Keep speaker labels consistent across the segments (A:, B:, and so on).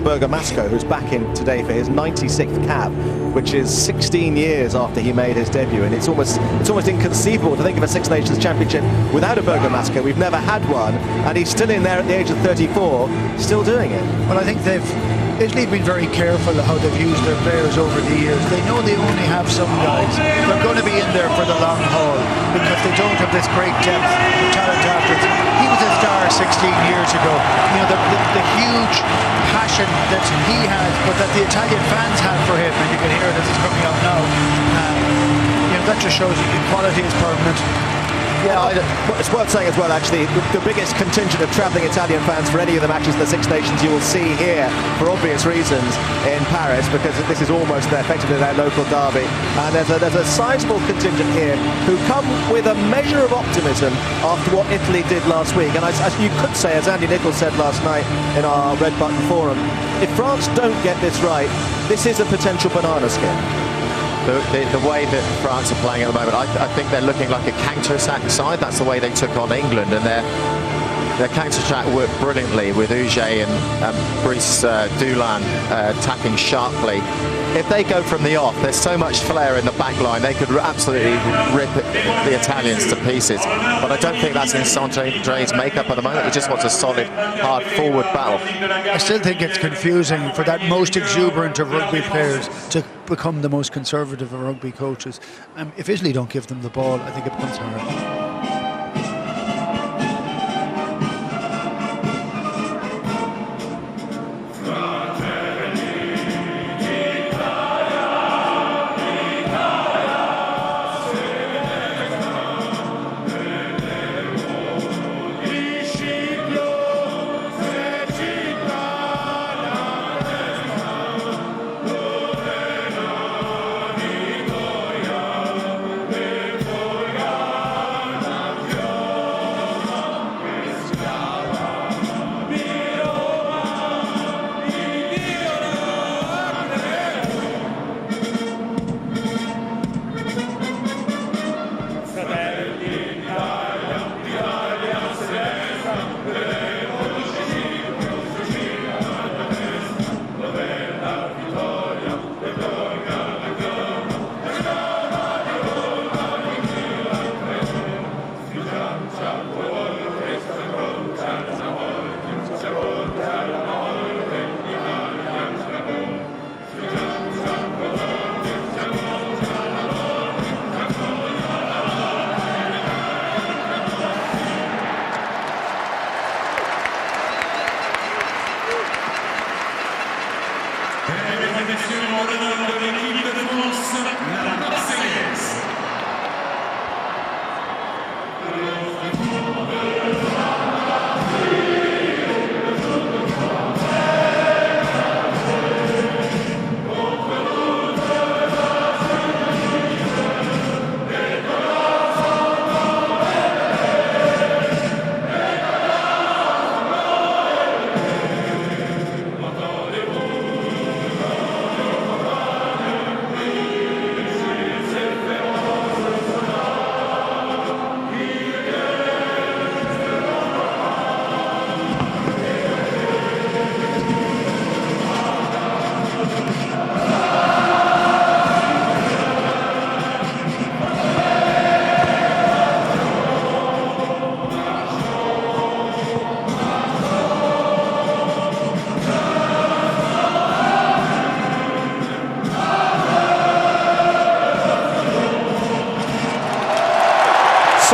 A: Bergamasco, who's back in today for his 96th cap, which is 16 years after he made his debut, and it's almost inconceivable to think of a Six Nations Championship without a Bergamasco. We've never had one, and he's still in there at the age of 34, still doing it.
B: Well, I think Italy have been very careful how they've used their players over the years. They know they only have some guys. They're going to be in there for the long haul because they don't have this great depth of talent afterwards. He was a star 16 years ago. You know, the huge passion that he has, but that the Italian fans have for him, and you can hear it as it's coming out now. You know, that just shows you quality is permanent.
A: Yeah, it's worth saying as well, actually, the biggest contingent of travelling Italian fans for any of the matches of the Six Nations you will see here, for obvious reasons, in Paris, because this is almost effectively their local derby. And there's a sizable contingent here who come with a measure of optimism after what Italy did last week. And as you could say, as Andy Nichols said last night in our Red Button Forum, if France don't get this right, this is a potential banana skin.
C: The way that France are playing at the moment, I think they're looking like a counter-attack side. That's the way they took on England, and their counter-attack worked brilliantly with Uge and Brice Dulin attacking sharply. If they go from the off, there's so much flair in the back line, they could absolutely rip the Italians to pieces. But I don't think that's in Sandre's makeup at the moment. He just wants a solid, hard forward battle.
B: I still think it's confusing for that most exuberant of rugby players to become the most conservative of rugby coaches. If Italy don't give them the ball, I think it becomes hard.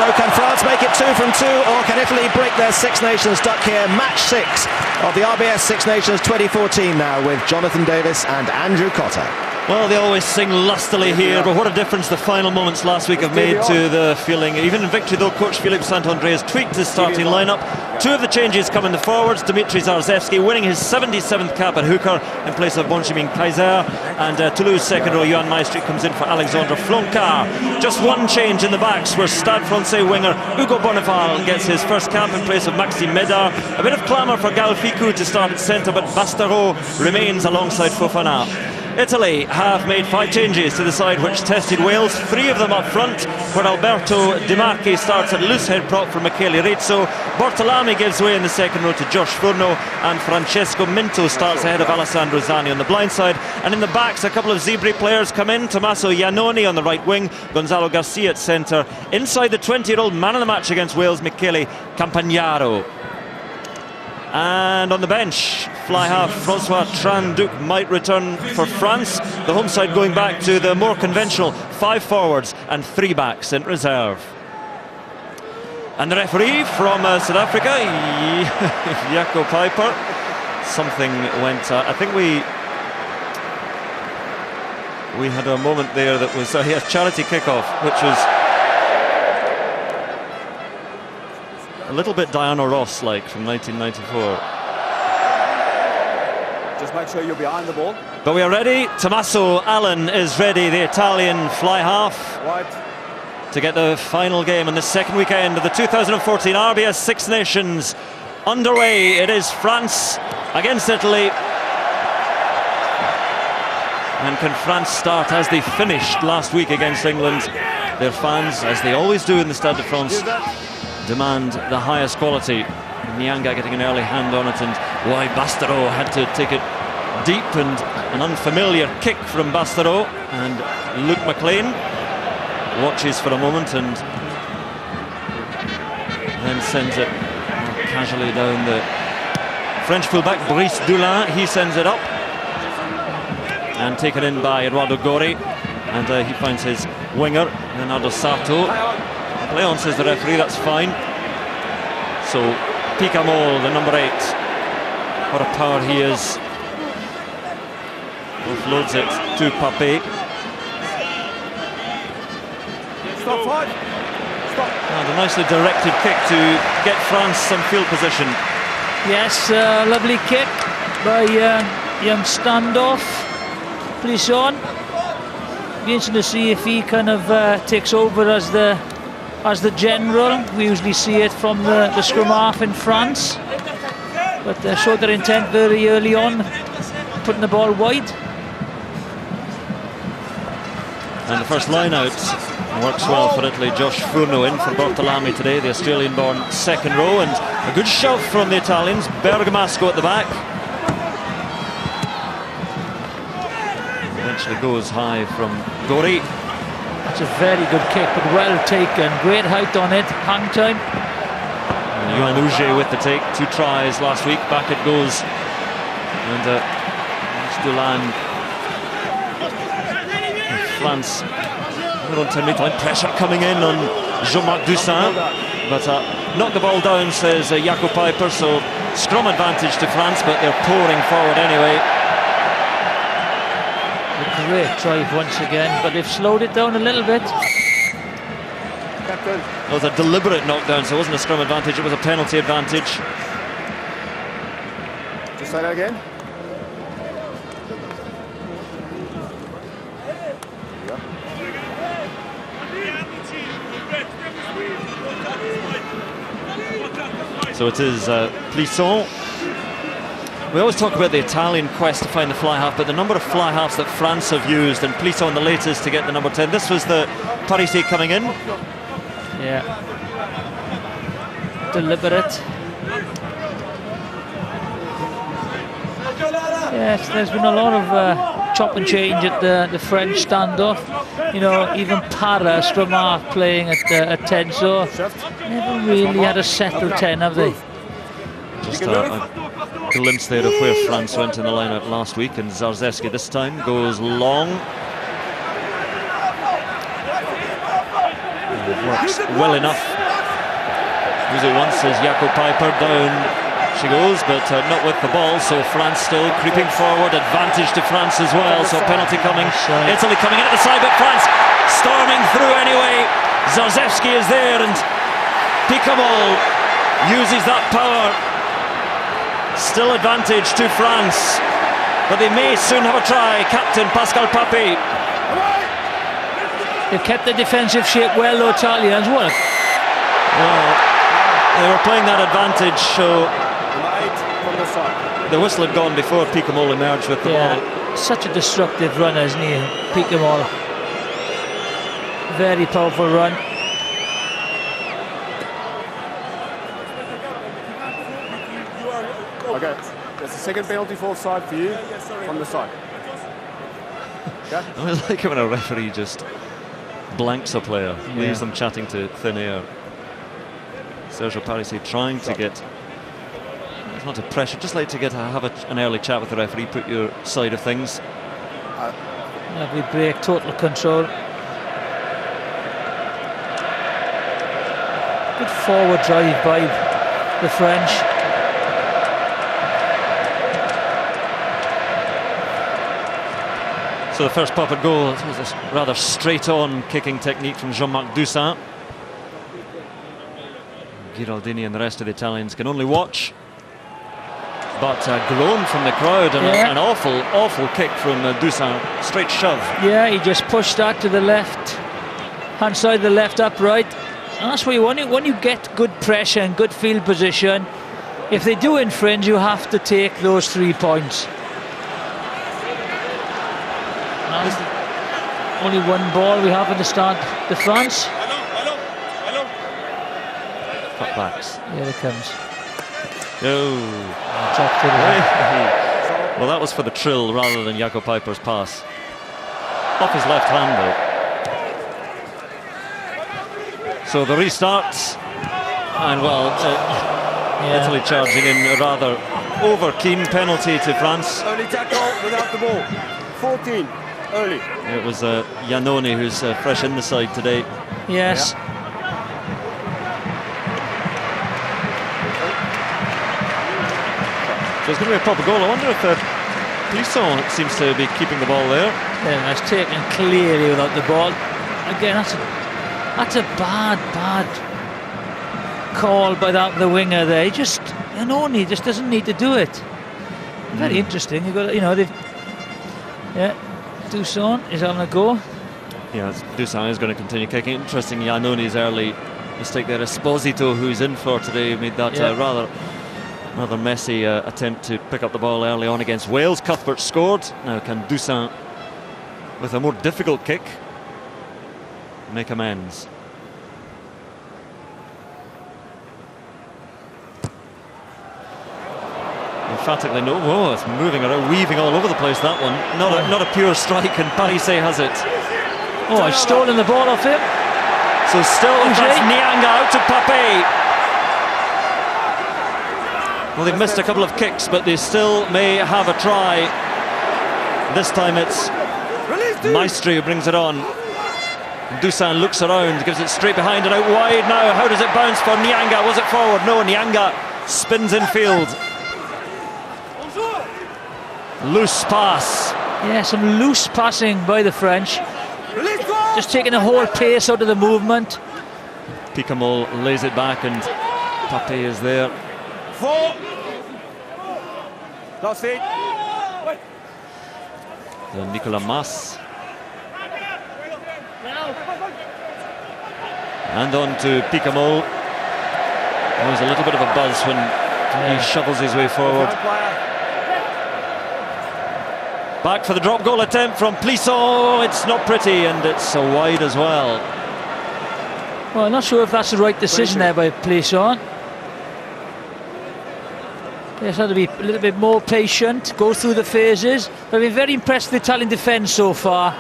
A: So can France make it 2 from 2, or can Italy break their Six Nations duck here? Match 6 of the RBS Six Nations 2014 now, with Jonathan Davis and Andrew Cotter.
D: Well, they always sing lustily here, but what a difference the final moments last week have made to the feeling. Even in victory, though, coach Philippe Saint-André has tweaked his starting lineup. 2 of the changes come in the forwards. Dimitri Zarzewski winning his 77th cap at hooker in place of Benjamin Kaiser, and Toulouse second row Johan Maestri comes in for Alexandre Floncard. Just one change in the backs, where Stade Francais winger Hugo Bonnefal gets his first cap in place of Maxime Médard. A bit of clamour for Gal Ficou to start at centre, but Bastaro remains alongside Fofana. Italy have made 5 changes to the side which tested Wales, 3 of them up front, where Alberto Di Marchi starts at loose head prop for Michele Rizzo. Bortolami gives way in the second row to Josh Furno, and Francesco Minto starts ahead of Alessandro Zani on the blind side. And in the backs, a couple of Zebri players come in. Tommaso Iannoni on the right wing, Gonzalo Garcia at centre. Inside the 20-year-old man of the match against Wales, Michele Campagnaro. And on the bench, fly half Francois Tran-Duc might return for France. The home side going back to the more conventional 5 forwards and 3 backs in reserve. And the referee from South Africa, Jaco Peyper. Something went. I think we had a moment there that was a charity kickoff, which was a little bit Diana Ross-like from 1994.
E: Just make sure you're behind the ball.
D: But we are ready. Tommaso Allen is ready, the Italian fly half, to get the final game in the second weekend of the 2014 RBS Six Nations underway. It is France against Italy. And can France start as they finished last week against England? Their fans, as they always do in the Stade de France, demand the highest quality. Nyanga getting an early hand on it, and why Bastareaud had to take it deep, and an unfamiliar kick from Bastareaud, and Luke McLean watches for a moment and then sends it casually down. The French fullback Brice Dulin, he sends it up and taken in by Eduardo Gori, and he finds his winger Leonardo Sato. Leon says the referee, that's fine. So Picamol, the number 8, what a power he is, offloads it to Papé.
E: Stop 5. Stop.
D: And a nicely directed kick to get France some field position.
F: Yes, lovely kick by young standoff. Plisson. Be interesting to see if he kind of takes over as the general. We usually see it from the scrum half in France, but they showed their intent very early on, putting the ball wide.
D: And the first line out works well for Italy. Josh Furno in for Bortolami today, the Australian-born second row, and a good shove from the Italians. Bergamasco at the back. Eventually goes high from Gori.
F: That's a very good kick, but well taken. Great height on it, hang time.
D: Yoann Huget with the take, 2 tries last week. Back it goes. And Dulin. France. On 10-metre line, pressure coming in on Jean-Marc Dussin, but knocked the ball down, says Jaco Peyper. So scrum advantage to France, but they're pouring forward anyway.
F: A great drive once again, but they've slowed it down a little bit.
D: It was a deliberate knockdown, so it wasn't a scrum advantage, it was a penalty advantage.
E: Just say that again.
D: So it is Plisson. We always talk about the Italian quest to find the fly half, but the number of fly halves that France have used, and Plisson the latest to get the number 10. This was the Parisi coming in.
F: Yeah. Deliberate. Yes, there's been a lot of chop and change at the French standoff. You know, even Para, scrum half, playing at 10, so never really had a settled 10, have they?
D: Just a glimpse there of where France went in the lineup last week, and Zarzewski this time goes long. And it works well enough. Use it once as Jaco Peyper, down she goes, but not with the ball, so France still creeping forward. Advantage to France as well, so penalty coming. Italy coming in at the side, but France storming through anyway. Zarzewski is there, and Picamol uses that power. Still advantage to France, but they may soon have a try. Captain Pascal Papé.
F: They've kept the defensive shape well, though, Italians. What?
D: Well, they were playing that advantage, so
E: From the side.
D: the whistle had gone before Picamol emerged with the ball.
F: Such a destructive runner, isn't he, Picamol? Very powerful run.
E: Okay, there's a second penalty for offside for you from the side. Okay?
D: I always like it when a referee just blanks a player, leaves them chatting to thin air. Sergio Parisse trying to get, it's not a pressure, just like to get have an early chat with the referee, put your side of things.
F: Lovely break, total control. Good forward drive by the French.
D: So the first pop at goal was a rather straight-on kicking technique from Jean-Marc Doussaint. Giraldini and the rest of the Italians can only watch. But a groan from the crowd and an awful kick from Doussaint. Straight shove.
F: Yeah, he just pushed that to the left hand side, the left upright. And that's what you want. When you get good pressure and good field position, if they do infringe, you have to take those 3 points. Only one ball we have in the Stade de France.
D: Cutbacks.
F: Here it comes.
D: No.
F: Dropped it.
D: Well, that was for the trill rather than Jakob Piper's pass. Off his left hand, though. So the restarts. And, well, Italy charging in a rather over-keen penalty to France.
E: Early tackle without the ball. 14. Early.
D: It was Iannone who's fresh in the side today.
F: Yes.
D: So it's going to be a proper goal. I wonder if Plisson seems to be keeping the ball there.
F: Yeah, that's taken clearly without the ball. Again, that's a bad call by the winger there. He just doesn't need to do it. Very interesting. You got, Doussaint is having a go.
D: Yeah, Doussaint is going to continue kicking. Interesting, Iannone's early mistake there. Esposito, who's in for today, made that rather messy attempt to pick up the ball early on against Wales. Cuthbert scored. Now can Doussaint, with a more difficult kick, make amends? Emphatically no. Whoa, it's moving around, weaving all over the place, that one. Not a pure strike, and Parisse has it.
F: Oh, I've stolen the ball off him.
D: So still that's Nianga out to Pape. Well, they've missed a couple of kicks, but they still may have a try. This time it's Maestri who brings it on. Doussaint looks around, gives it straight behind and out wide now. How does it bounce for Nianga? Was it forward? No, Nianga spins in field. Loose pass.
F: Yeah, some loose passing by the French. Just taking the whole pace out of the movement.
D: Picamol lays it back and Pape is there.
E: 4. Last 8.
D: Then Nicolas Mas. And on to Picamol. There's a little bit of a buzz when he shovels his way forward. Back for the drop goal attempt from Plisson. It's not pretty and it's so wide as well.
F: Well, I'm not sure if that's the right decision there by Plisson. They just had to be a little bit more patient, go through the phases. I've been very impressed with the Italian defence so far.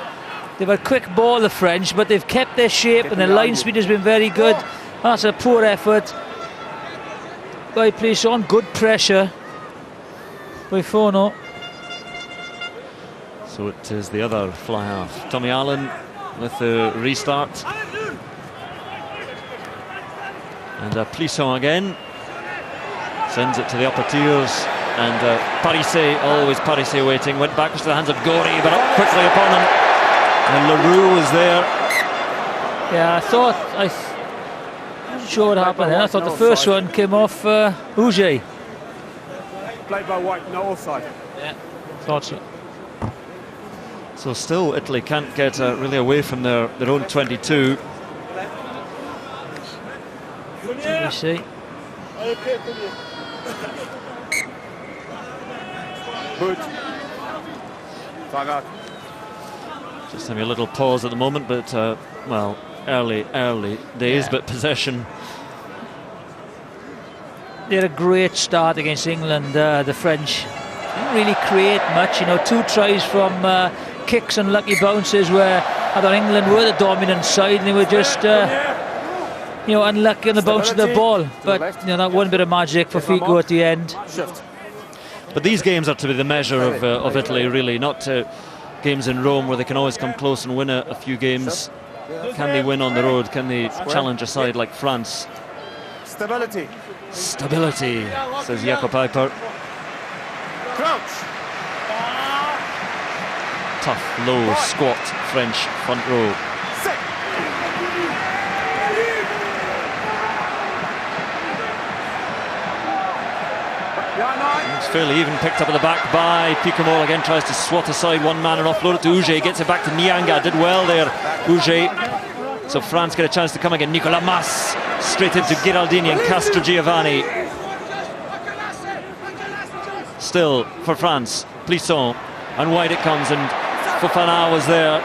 F: They've had quick ball, the French, but they've kept their shape and their line speed has been very good. That's a poor effort by Plisson. Good pressure by Fono.
D: So it is the other fly half. Tommy Allen with the restart. And Plisson again. Sends it to the upper tiers. And Parisse, always Parisse waiting. Went backwards to the hands of Gori, but up quickly upon him. And Leroux is there.
F: Yeah, I thought, I'm not sure what happened there. I thought the first one came off Uge.
E: Played by White, no offside.
F: Yeah, thought so.
D: So still Italy can't get really away from their own 22.
F: Let me see.
E: Good. Time out.
D: Just having a little pause at the moment, but well, early days, but possession.
F: They had a great start against England, the French. Didn't really create much, 2 tries from kicks and lucky bounces where I thought England were the dominant side and they were just unlucky on the bounce of the ball. But that one bit of magic for Figo at the end.
E: Shift.
D: But these games are to be the measure of Italy, really, not games in Rome where they can always come close and win a few games. Can they win on the road? Can they challenge a side like France?
E: Stability.
D: Stability, says Jakob Piper.
E: Crouch.
D: Tough, low, squat French front row.
E: Sit.
D: It's fairly even, picked up at the back by Picamol. Again tries to swat aside one man and offload it to Uge. Gets it back to Nianga. Did well there, Uge. So France get a chance to come again. Nicolas Mas straight into Giraldini and Castro Giovanni. Still for France, Plisson, and wide it comes, and Fofana was there.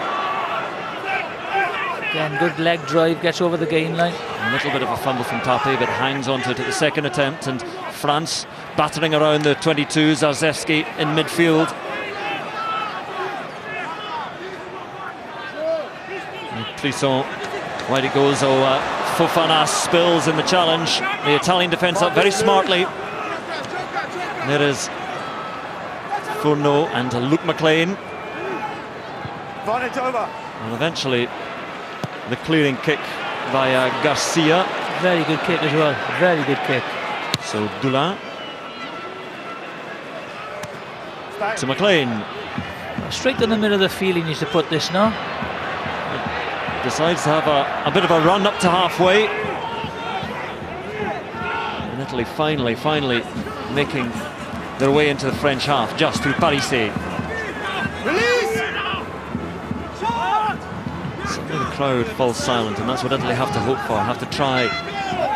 F: Again, good leg drive, gets over the gain line.
D: A little bit of a fumble from Pape, but hangs on to it at the second attempt, and France battering around the 22, Zarzewski in midfield. And Plisson, wide it goes, Fofana spills in the challenge. The Italian defence up very smartly. There is Fourneau and Luke McLean. And eventually the clearing kick by Garcia.
F: Very good kick as well, very good kick.
D: So Doulin to McLean.
F: Straight in the middle of the field he needs to put this now.
D: Decides to have a bit of a run up to halfway. And Italy finally making their way into the French half, just through Parisse. Suddenly the crowd falls silent, and that's what Italy have to hope for, have to try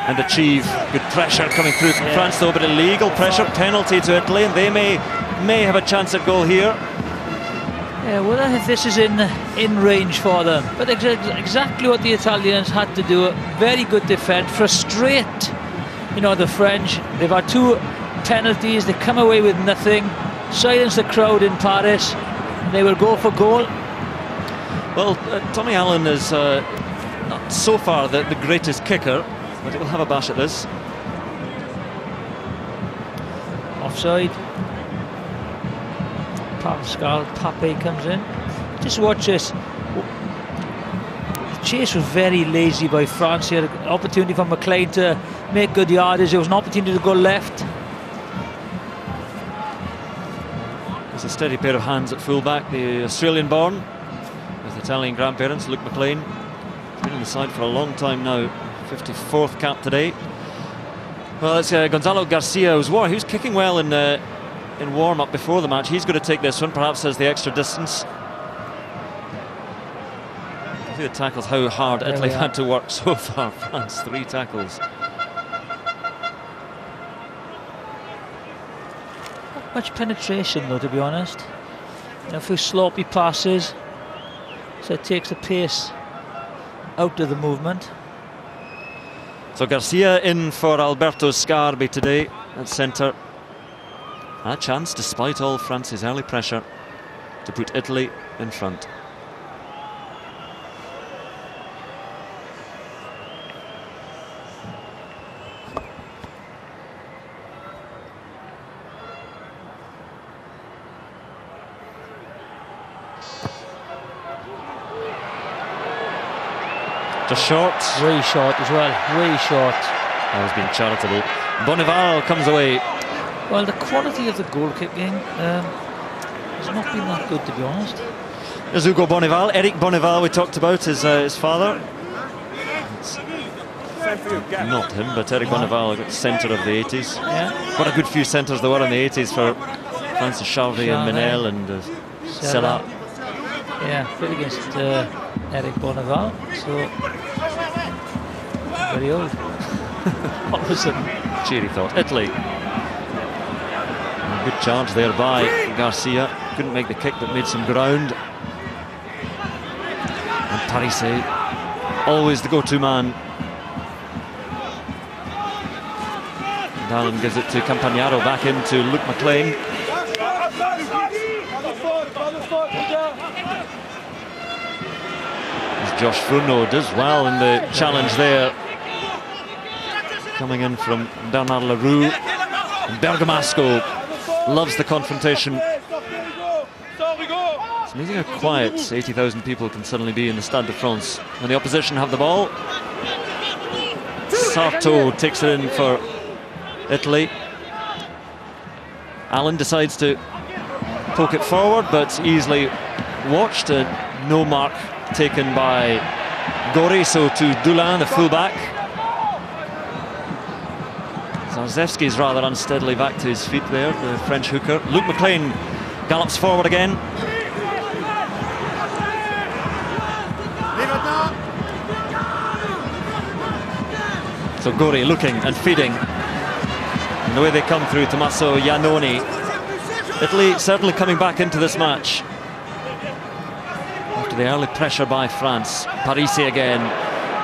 D: and achieve. Good pressure coming through from France though, but illegal pressure, penalty to Italy, and they may have a chance at goal here.
F: Yeah, well, if this is in range for them, but exactly what the Italians had to do. Very good defence, frustrate the French. They've had 2 penalties, they come away with nothing, silence the crowd in Paris, and they will go for goal.
D: Well, Tommy Allen is not so far the greatest kicker, but he will have a bash at this.
F: Offside. Pascal Pape comes in. Just watch this. The chase was very lazy by France here. An opportunity for McLean to make good yardage. There was an opportunity to go left.
D: There's a steady pair of hands at fullback, the Australian-born with Italian grandparents, Luke McLean. He's been in the side for a long time now. 54th cap today. Well, it's Gonzalo Garcia who's kicking well in warm-up before the match. He's going to take this one, perhaps as the extra distance. I think the tackles, how hard Italy had to work so far. France, 3 tackles.
F: Not much penetration though, to be honest. A few sloppy passes, so it takes the pace out of the movement.
D: So Garcia in for Alberto Scarbi today at centre. A chance, despite all France's early pressure, to put Italy in front. Just short.
F: Way short as well, way short.
D: I was being charitable. Bonneval comes away.
F: Well, the quality of the goal kicking has not been that good, to be honest.
D: There's Hugo Bonneval, Eric Bonneval we talked about, his father. It's not him, but Eric Bonneval, centre of the 80s.
F: Yeah.
D: What a good few centres there were in the 80s for Francis Charvet and Menel and Sella.
F: Yeah, played against Eric Bonneval, so very old.
D: All of a sudden, cheery thought. Italy. Good charge there by Garcia couldn't make the kick but made some ground. And Parise, always the go-to man. And Allen gives it to Campagnaro, back into Luke McLean. As Josh Fourneau does well in the challenge there. Coming in from Bernard Leroux. And Bergamasco loves the confrontation. It's amazing how quiet 80,000 people can suddenly be in the Stade de France when the opposition have the ball. Sarto takes it in for Italy. Allen decides to poke it forward, but easily watched. No mark taken by Gori, so to Dulin, the fullback. Zarzewski's rather unsteadily back to his feet there, the French hooker. Luke McLean gallops forward again. So Gori looking and feeding. And the way they come through, Tommaso Iannoni. Italy certainly coming back into this match after the early pressure by France. Parise again,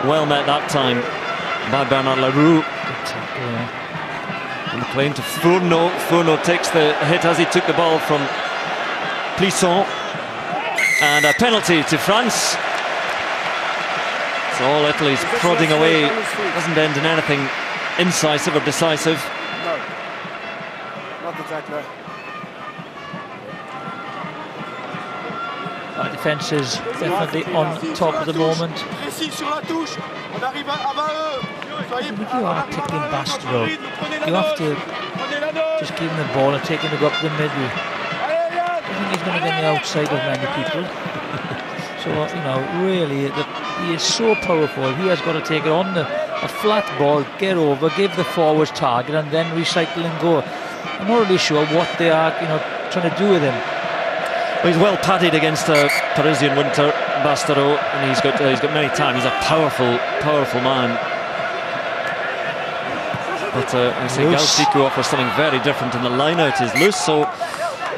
D: well met that time by Bernard Leroux. McLean to Fourneau. Fourneau takes the hit as he took the ball from Plisson. And a penalty to France. So all Italy's prodding away, doesn't end in anything incisive or decisive.
E: No, not exactly.
F: Our defence is definitely on top at the moment. If you are picking Bastareaud, you have to just give him the ball and take him to go up the middle. I think he's going to get the outside of many people. So, you know, really, he is so powerful. He has got to take it on a flat ball, get over, give the forwards target, and then recycle and go. I'm not really sure what they are, you know, trying to do with him.
D: Well, he's well padded against a Parisian winter, Bastareaud, and he's got many times. He's a powerful man. But I say Galsico offers something very different in the line-out. Is loose. So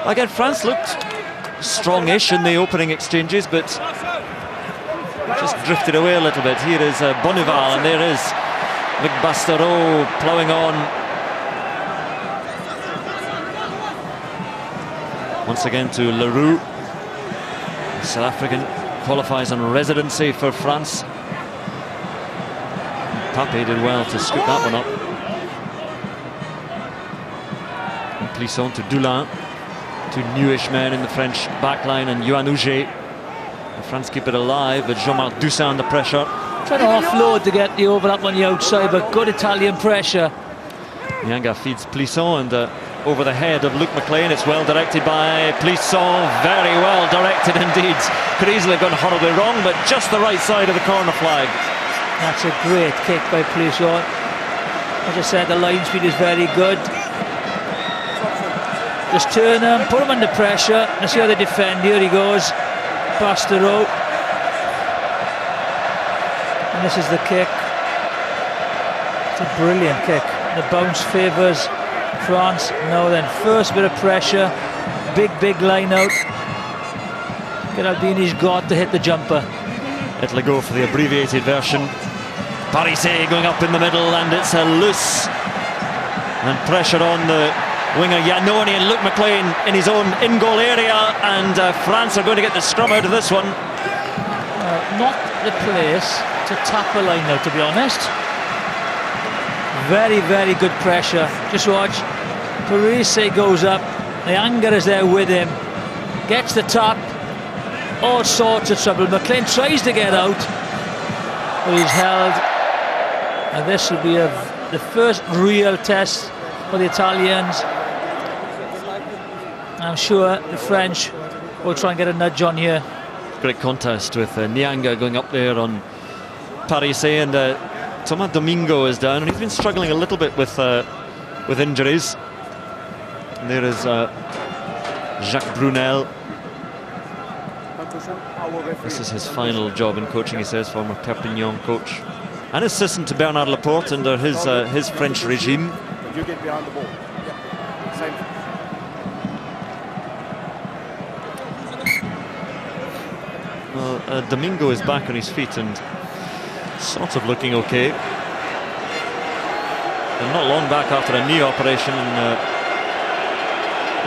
D: again, France looked strongish in the opening exchanges, but just drifted away a little bit. Here is Bonneval, and there is Luc Bastareaud ploughing on. Once again to Leroux. The South African qualifies on residency for France. Pape did well to scoop that one up. And Plisson to Dulin. Two newish men in the French backline, and Yohann Huget. France keep it alive, but Jean-Marc Toussaint under pressure.
F: Trying to offload to get the overlap on the outside, but good Italian pressure.
D: Nianga feeds Plisson, and over the head of Luke McLean. It's well directed by Plisson. Very well directed indeed. Could easily have gone horribly wrong, but just the right side of the corner flag.
F: That's a great kick by Plisson. As I said, the line speed is very good. Just turn him, put him under pressure. Let's see how they defend. Here he goes. Bastareaud. And this is the kick. It's a brilliant kick. The bounce favours France. Now then, first bit of pressure. Big line out. Geraldini's got to hit the jumper.
D: Italy go for the abbreviated version. Parise going up in the middle, and it's a loose. And pressure on the winger Iannoni, and Luke McLean in his own in-goal area, and France are going to get the scrum out of this one.
F: Not the place to tap a line out, to be honest. Very good pressure. Just watch. Parise goes up. The anger is there with him. Gets the tap. All sorts of trouble. McLean tries to get out, but he's held. And this will be the first real test for the Italians. I'm sure the French will try and get a nudge on here.
D: Great contest with Nianga going up there on Parise, and Thomas Domingo is down, and he's been struggling a little bit with injuries. And there is Jacques Brunel. This is his final job in coaching, he says, former Perpignan coach. And assistant to Bernard Laporte under his French regime.
E: You get behind the ball. Yeah. Same.
D: Well, Domingo is back on his feet and sort of looking okay. And not long back after a knee operation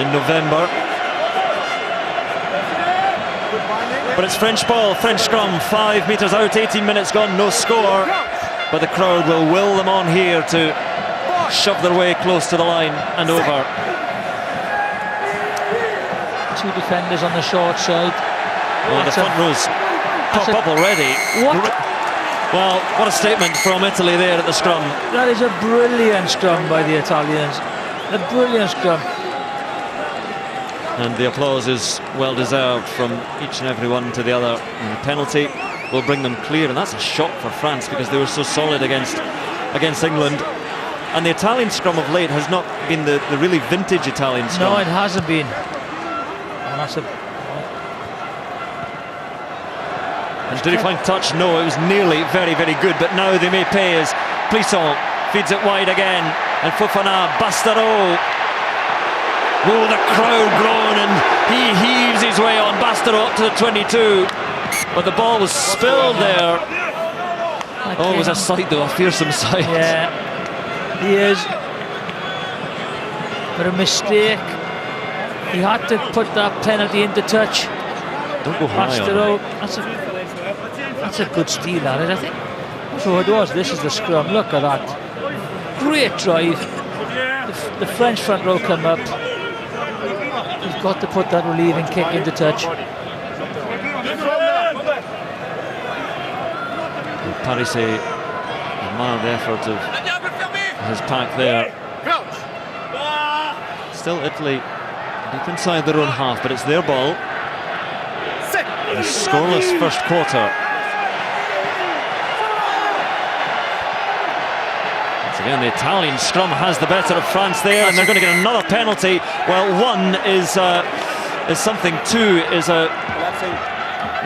D: in November. But it's French ball, French scrum, 5 metres out, 18 minutes gone, no score. But the crowd will will them on here to shove their way close to the line and over.
F: 2 defenders on the short side.
D: Well, the front rows pop up already.
F: What?
D: Well, what a statement from Italy there at the scrum.
F: That is a brilliant scrum by the Italians. A brilliant scrum.
D: And the applause is well deserved from each and every one to the other. And the penalty will bring them clear, and that's a shock for France because they were so solid against England. And the Italian scrum of late has not been the really vintage Italian scrum.
F: No, it hasn't been. And that's a...
D: And did he find touch? No, it was nearly very, very good. But now they may pay as Plisson feeds it wide again. And Fofana, Bastareaud. Oh, the crowd groan, and he heaves his way on. Bastareaud up to the 22. But the ball was spilled there. Oh, it was a sight though, a fearsome sight.
F: Yeah, he is. But a mistake. He had to put that penalty into touch.
D: Don't go high on
F: it. That's a good steal at it, I think. So it was. This is the scrum. Look at that. Great drive. The French front row come up. He's got to put that relieving kick into touch.
D: Parisset admired the effort of his pack there. Still Italy deep inside their own half, but it's their ball. A scoreless first quarter. Once again, the Italian scrum has the better of France there, and they're going to get another penalty. Well, one is something, two is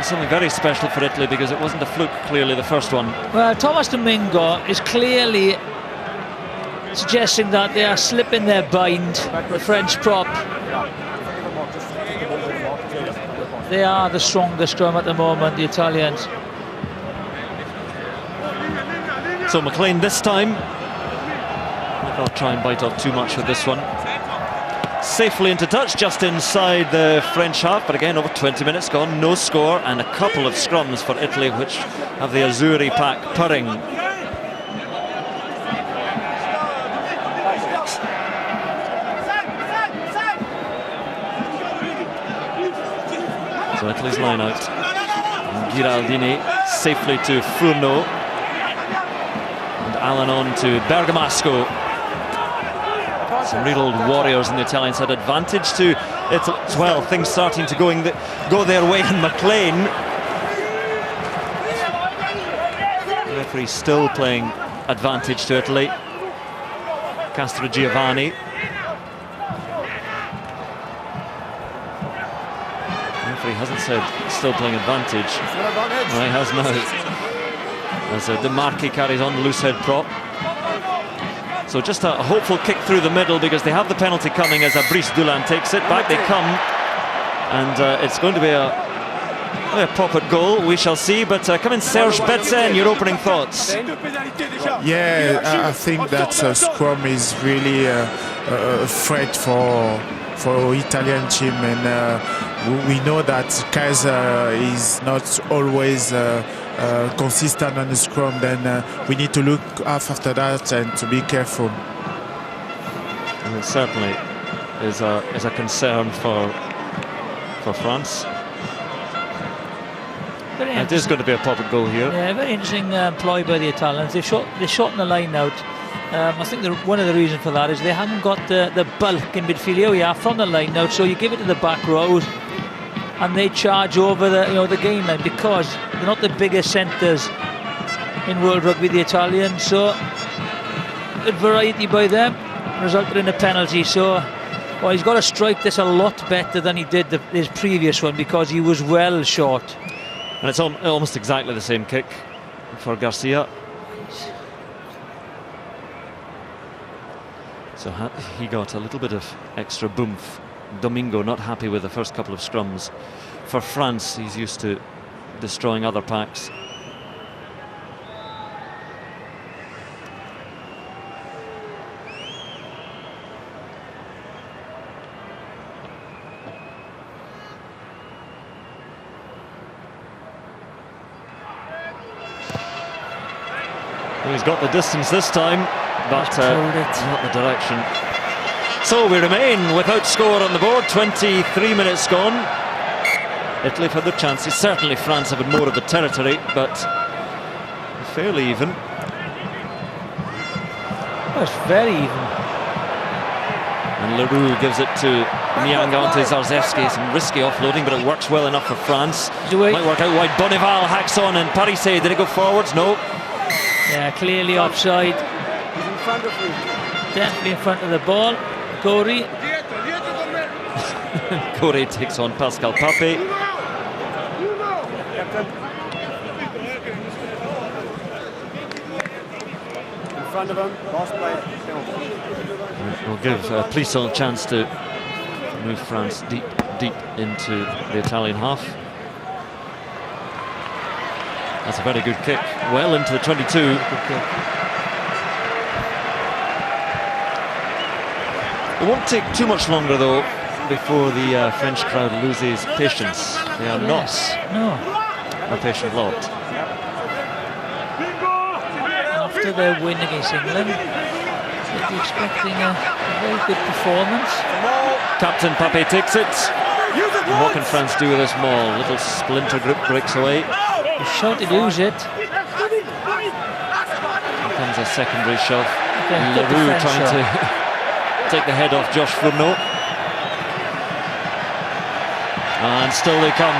D: something very special for Italy because it wasn't a fluke, clearly, the first one.
F: Well, Thomas Domingo is clearly suggesting that they are slipping their bind, the French prop. They are the strongest scrum at the moment, the Italians.
D: So McLean this time, I'll try and bite off too much with this one. Safely into touch, just inside the French half, but again over 20 minutes gone, no score, and a couple of scrums for Italy which have the Azzurri pack purring. So Italy's line out. Giraldini safely to Furno. And Allen on to Bergamasco. Some real old warriors in the Italian side. Advantage to Italy as well. Things starting to go their way in McLean. The referee still playing advantage to Italy. Castrogiovanni. He hasn't said still playing advantage. Well, he has now. As De Marchi carries on the loose head prop. So just a hopeful kick through the middle because they have the penalty coming as Brice Dulin takes it. Back they come. And it's going to be a pop-at goal. We shall see. But come in, Serge Betsen, your opening thoughts.
G: Yeah, I think that scrum is really a threat for Italian team, and we know that Kaiser is not always consistent on the scrum. Then we need to look after that and to be careful.
D: And it certainly is a concern for France. It is going to be a pop-up goal here.
F: Yeah, very interesting ploy by the Italians. They're shorting the line out. I think one of the reasons for that is they haven't got the bulk in midfield. Here we are from the line out, so you give it to the back rows, and they charge over the game line because they're not the biggest centres in World Rugby, the Italians. So good variety by them resulted in a penalty. So he's got to strike this a lot better than he did his previous one because he was well short.
D: And it's almost exactly the same kick for Garcia. So he got a little bit of extra boomph. Domingo not happy with the first couple of scrums. For France, he's used to destroying other packs. Well, he's got the distance this time, but not the direction. So we remain without score on the board. 23 minutes gone. Italy have had their chances. Certainly France have had more of the territory, but fairly even.
F: Oh, it's very even.
D: And Leroux gives it to Nyanga onto Zarzewski. Some risky offloading, but it works well enough for France. Might work out wide. Bonneval hacks on, and Parisset, did it go forwards? No.
F: Yeah, clearly offside.
E: He's in front of you.
F: Definitely in front of the ball. Gori.
D: Gori takes on Pascal Pape.
E: Captain. In front of him. Last play. Penalty.
D: We'll give Plisson a chance to move France deep into the Italian half. That's a very good kick. Well into the 22. Good kick. It won't take too much longer, though, before the French crowd loses patience. They are not a patient lot.
F: After their win against England, they'll be expecting a very good performance.
D: Captain Pape takes it. And what can France do with this maul? Little splinter grip breaks away.
F: He's sure to lose it.
D: Here comes a secondary shove. Leroux trying to take the head off Josh Fourneau. And still they come,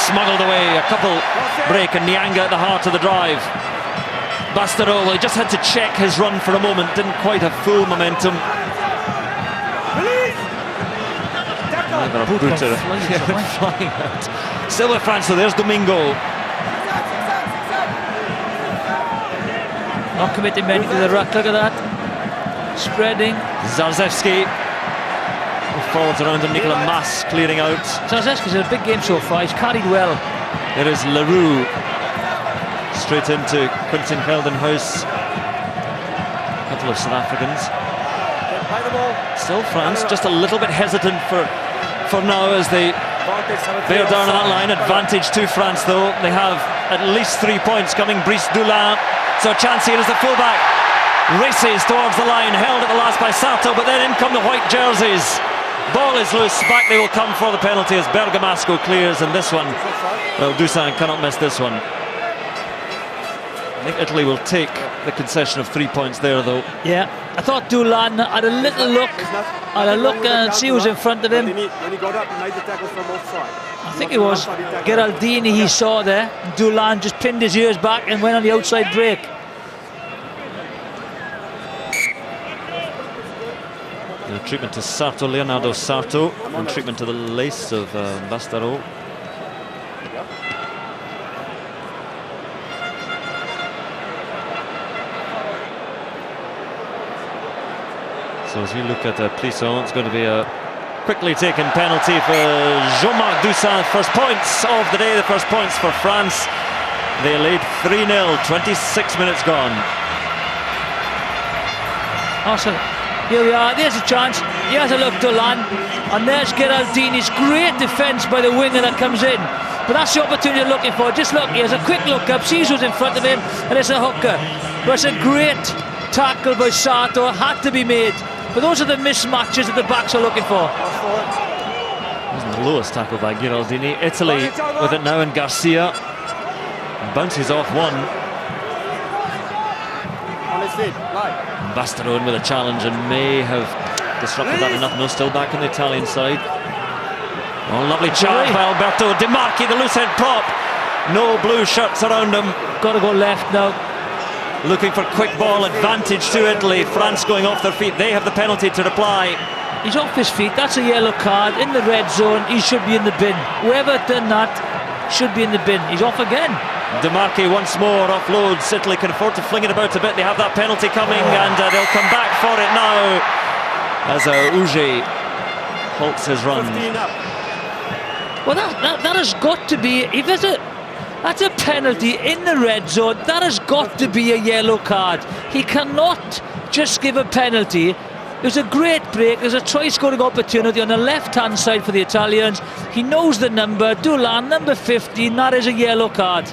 D: smuggled away. A couple break, and Nyanga at the heart of the drive. Bastareaud, he just had to check his run for a moment, didn't quite have full momentum. Flying out. Still with France, so there's Domingo.
F: Not committing many to the ruck, look at that. Spreading.
D: Zarzewski. Forwards around him, Nicolas Mas clearing out.
F: Zarzewski's had a big game so far, he's carried well.
D: There is Leroux. Straight into Quintin Geldenhuis. A couple of South Africans. Still France, just a little bit hesitant for now as they bear down on that line. Advantage to France though. They have at least 3 points coming. Brice Dulin. So a chance here as the fullback races towards the line, held at the last by Sato, but then in come the white jerseys. Ball is loose, back they will come for the penalty as Bergamasco clears, and this one, well, Dusan cannot miss this one. I think Italy will take the concession of 3 points there though.
F: Yeah, I thought Dulin had a little look, and see who's in front of him.
E: When he got up, he made the tackle from offside.
F: I think it was Geraldini he saw there. Dulin just pinned his ears back and went on the outside break.
D: The treatment to Sarto, Leonardo Sarto, and treatment to the lace of Bastareaud. So as we look at Plisson, it's going to be a quickly taken penalty for Jean-Marc Dusan. First points of the day, the first points for France. They lead 3-0, 26 minutes gone.
F: Awesome. Here we are, there's a chance. Here's a look, Dulin. And there's Geraldini's great defence by the winger that comes in. But that's the opportunity you're looking for. Just look, he has a quick look up, sees who's in front of him, and it's a hooker. But it's a great tackle by Sato, had to be made. But those are the mismatches that the backs are looking for.
D: Wasn't the lowest tackle by Geraldini. Italy with it now, and Garcia bounces off one. Bastareaud with a challenge and may have disrupted that enough. No, still back on the Italian side. Oh, lovely charge by Alberto Di Marchi, the loose head prop. No blue shirts around him.
F: Got to go left now.
D: Looking for quick ball advantage to Italy. France going off their feet. They have the penalty to reply.
F: He's off his feet. That's a yellow card in the red zone. He should be in the bin. Whoever done that should be in the bin. He's off again.
D: Di Marchi once more offloads. Italy can afford to fling it about a bit. They have that penalty coming, and they'll come back for it now as Uge halts his run.
F: Well, that has got to be. If there's That's a penalty in the red zone. That has got to be a yellow card. He cannot just give a penalty. It was a great break. There's a try-scoring opportunity on the left-hand side for the Italians. He knows the number. Dulan, number 15. That is a yellow card.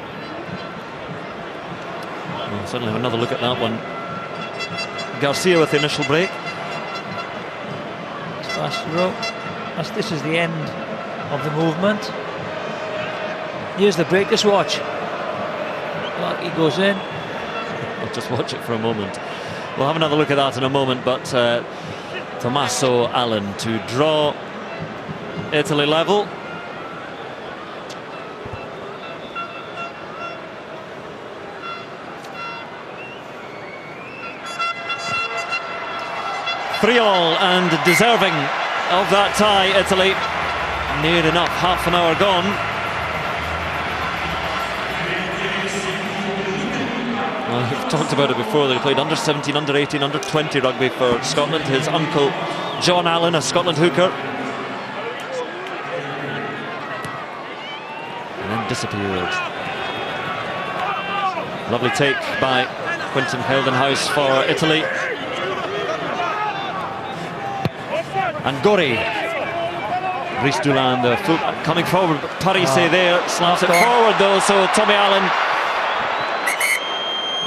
D: We'll certainly have another look at that one. Garcia with the initial break.
F: This is the end of the movement. Here's the break. Just watch. He goes in.
D: We'll just watch it for a moment. We'll have another look at that in a moment, but Tommaso Allan to draw Italy level. Three all and deserving of that tie, Italy. Near enough, half an hour gone. We've talked about it before. They played under 17, under 18, under 20 rugby for Scotland. His uncle John Allan, a Scotland hooker, and then disappeared. Lovely take by Quinton Heldenhuis for Italy. And Gori. Brice Dulan, the foot coming forward. Parise there, slams it forward though, so Tommy Allan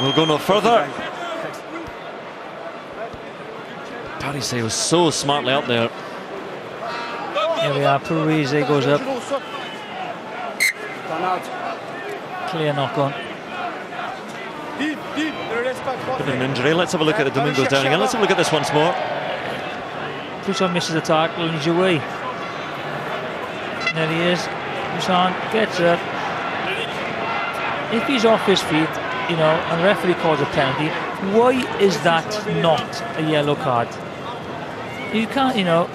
D: will go no further. Parise was so smartly up there.
F: Here we are, Parise goes up. Clear knock on.
D: Bit of an injury. Let's have a look at the Domingos down again. Let's have a look at this once more.
F: Poussin misses the tackle and he's away. There he is. Poussin gets up. If he's off his feet, you know, and the referee calls a penalty, why is that not a yellow card? You can't, you know.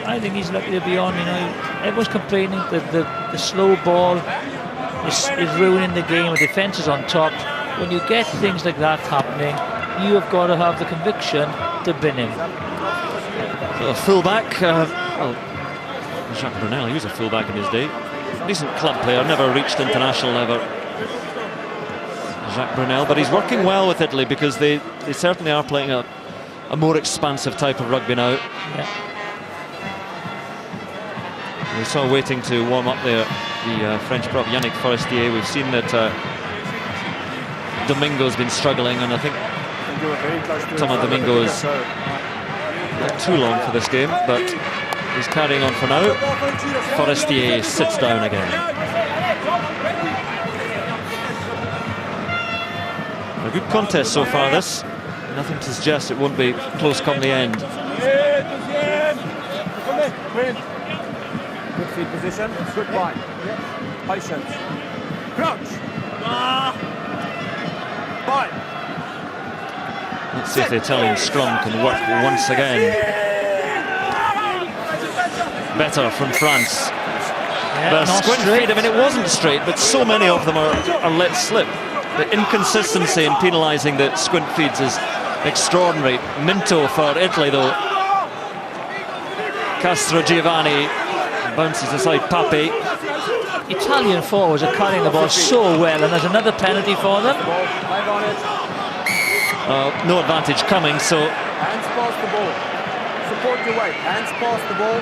F: I think he's lucky to be on, you know. Everyone's complaining that the slow ball is ruining the game, the defence is on top. When you get things like that happening, you have got to have the conviction to bin him.
D: So a fullback, well, Jacques Brunel, he was a fullback in his day. Decent club player, never reached international level. Jacques Brunel, but he's working well with Italy because they certainly are playing a more expansive type of rugby now.
F: Yeah.
D: We saw waiting to warm up there the French prop Yannick Forestier. We've seen that Domingo's been struggling, and I think Thomas Domingo is not too long for this game, but he's carrying on for now. Forestier sits down again. A good contest so far, this. Nothing to suggest it won't be close come the end.
E: Good feet position, good line. Patience. Crouch. Bye.
D: Let's see if the Italian scrum can work once again. Better from France.
F: Yeah,
D: The squint feed, I mean, it wasn't straight, but so many of them are let slip. The inconsistency in penalising the squint feeds is extraordinary. Minto for Italy, though. Castro Giovanni bounces aside Pape.
F: Italian forwards are carrying the ball so well, and there's another penalty for them.
D: No advantage coming, so...
E: Hands past the ball. Support your weight. Hands past the ball.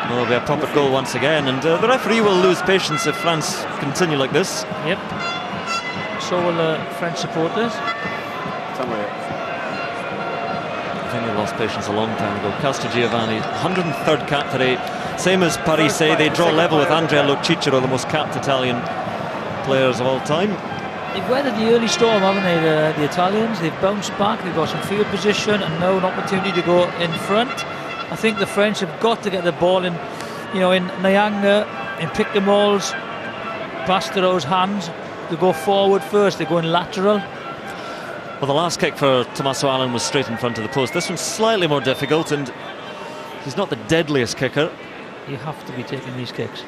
D: There'll be a proper goal once again, and the referee will lose patience if France continue like this.
F: Yep. So will the French supporters.
D: I think they lost patience a long time ago. Castro Giovanni, 103rd cap today. Same as Parise, they draw level with Andrea Lo Cicero, the most capped Italian players of all time.
F: They've weathered the early storm, haven't they, the Italians? They've bounced back, they've got some field position and now an opportunity to go in front. I think the French have got to get the ball in, you know, in Nyanga, in Pickemall's, Pastereau's hands. They go forward first, they go in lateral.
D: Well, the last kick for Tommaso Allan was straight in front of the post. This one's slightly more difficult, and he's not the deadliest kicker.
F: You have to be taking these kicks.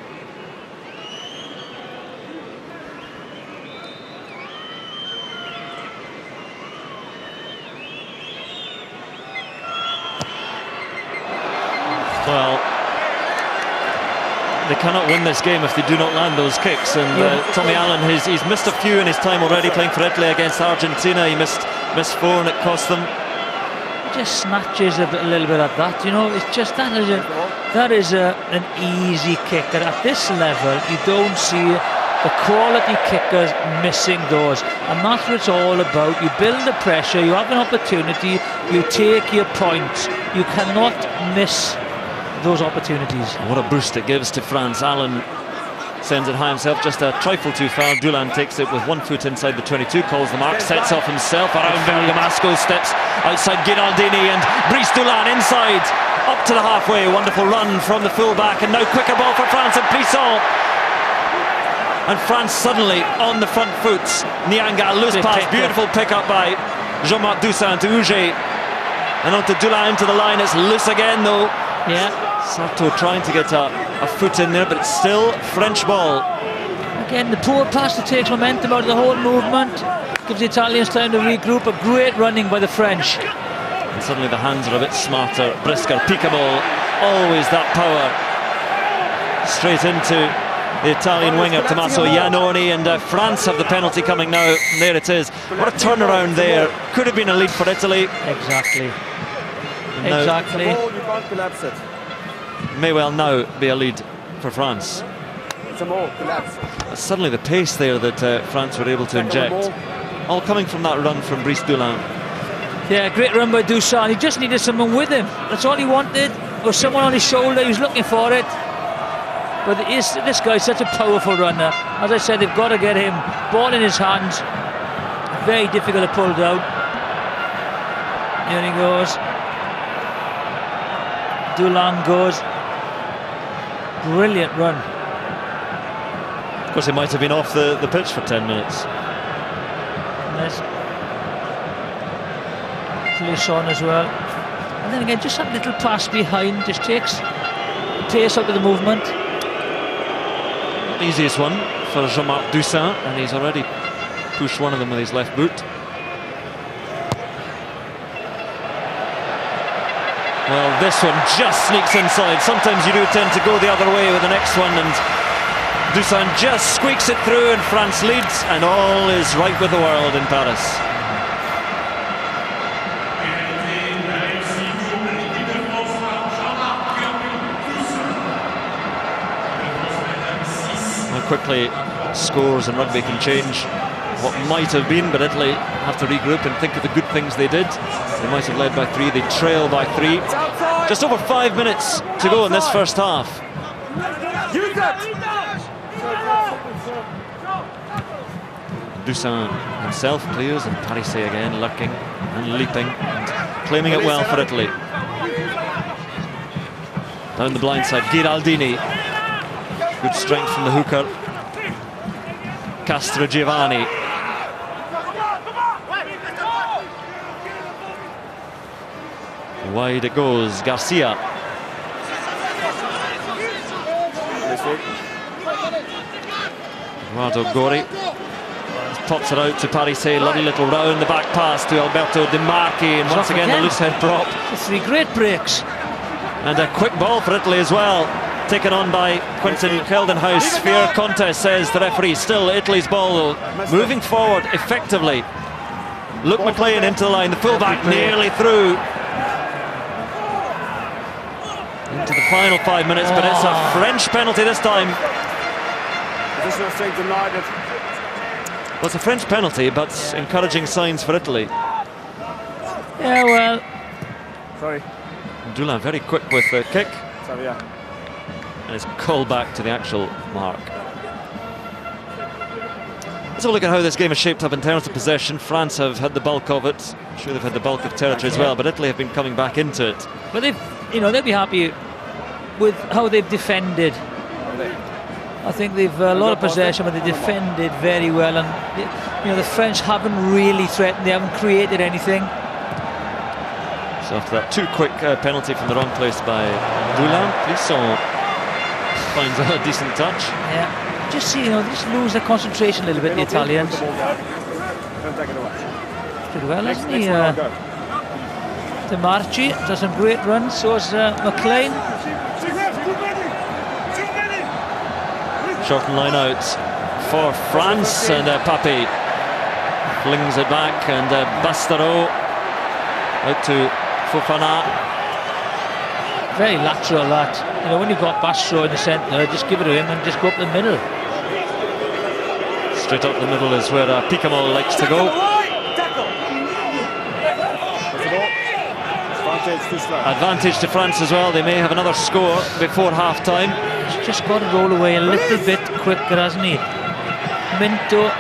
D: Well, they cannot win this game if they do not land those kicks. And Tommy Allen, he's missed a few in his time already playing for Italy against Argentina. He missed 4 and it cost them.
F: Just snatches a little bit at that, you know. It's just that is an easy kick, and at this level you don't see the quality kickers missing those, and that's what it's all about. You build the pressure, you have an opportunity, you take your points. You cannot miss those opportunities.
D: What a boost it gives to France. Allen sends it high himself, just a trifle too far. Dulin takes it with 1 foot inside the 22, calls the mark, sets off himself around Bergamasco, steps outside Giraldini, and Brice Dulin inside, up to the halfway. Wonderful run from the fullback, and now quicker ball for France and Plisson. And France suddenly on the front foot. Nianga, loose pass, beautiful pick up by Jean-Marc Dusan to Huget, and on to Dulin into the line. It's loose again though.
F: Yeah.
D: Sarto trying to get a foot in there, but it's still French ball.
F: Again, the poor pass that takes momentum out of the whole movement, gives the Italians time to regroup. A great running by the French.
D: And suddenly the hands are a bit smarter, brisker. Picamol, always that power. Straight into the Italian winger Tommaso Iannone, and France have the penalty coming now. And there it is. What a turnaround there. Could have been a lead for Italy.
F: Exactly.
D: Now,
F: exactly.
E: You can't collapse it.
D: May well now be a lead for France.
E: It's a more collapse.
D: Suddenly the pace there that France were able to inject, all coming from that run from Brice Dulin.
F: Yeah, great run by Dusan. He just needed someone with him. That's all he wanted, or someone on his shoulder. He was looking for it. But this guy's such a powerful runner. As I said, they've got to get him. Ball in his hands. Very difficult to pull down. Here he goes. Dulin goes. Brilliant run.
D: Of course, he might have been off the pitch for 10 minutes.
F: Yes. Plisson as well. And then again, just that little pass behind just takes the pace out of the movement.
D: Easiest one for Jean-Marc Dusan, and he's already pushed one of them with his left boot. Well, this one just sneaks inside. Sometimes you do tend to go the other way with the next one, and Dusan just squeaks it through, and France leads, and all is right with the world in Paris. Quickly, scores and rugby can change what might have been, but Italy have to regroup and think of the good things they did. They might have led by 3, they trail by 3. Just over 5 minutes to go in this first half. Dusan himself clears, and Parisse again lurking and leaping and claiming it well for Italy. Down the blind side, Giraldini. Good strength from the hooker. Castrogiovanni. Wide it goes, Garcia. Eduardo Gori pops it out to Parisse. Lovely little round the back pass to Alberto Di Marchi, and once again a loose head prop.
F: 3 great breaks.
D: And a quick ball for Italy as well. Taken on by Quentin Keldenhuis. Fair contest, says the referee. Still Italy's ball though. Moving forward effectively. Luke McLean into the line. The fullback nearly through. Into the final 5 minutes, but it's a French penalty this time.
E: Positional strength denied it.
D: Well, it's a French penalty, but encouraging signs for Italy.
F: Yeah, well.
E: Sorry.
D: Dulin very quick with the kick.
E: Sorry, yeah.
D: And it's called back to the actual mark. Let's have a look at how this game is shaped up in terms of possession. France have had the bulk of it. I'm sure they've had the bulk of territory as well, but Italy have been coming back into it.
F: But they'll be happy with how they've defended. I think they've a lot of possession, but they defended very well, and the French haven't really threatened. They haven't created anything.
D: So after that too quick penalty from the wrong place by Dulin, Plisson finds a decent touch.
F: Yeah, just see, they just lose their concentration a little bit, the Italians.
E: Don't take it away.
F: Pretty well, hasn't he? Di Marchi does some great runs, so is McLean.
D: Shorten line out for France, and Pape flings it back, and Bastaro out to Fofana.
F: Very lateral that. You know, when you've got Bastaro in the centre, just give it to him and just go up the middle.
D: Straight up the middle is where Picamol likes to go. Advantage to France as well. They may have another score before half-time.
F: He's just got to roll away a little bit quicker, hasn't he? Minto.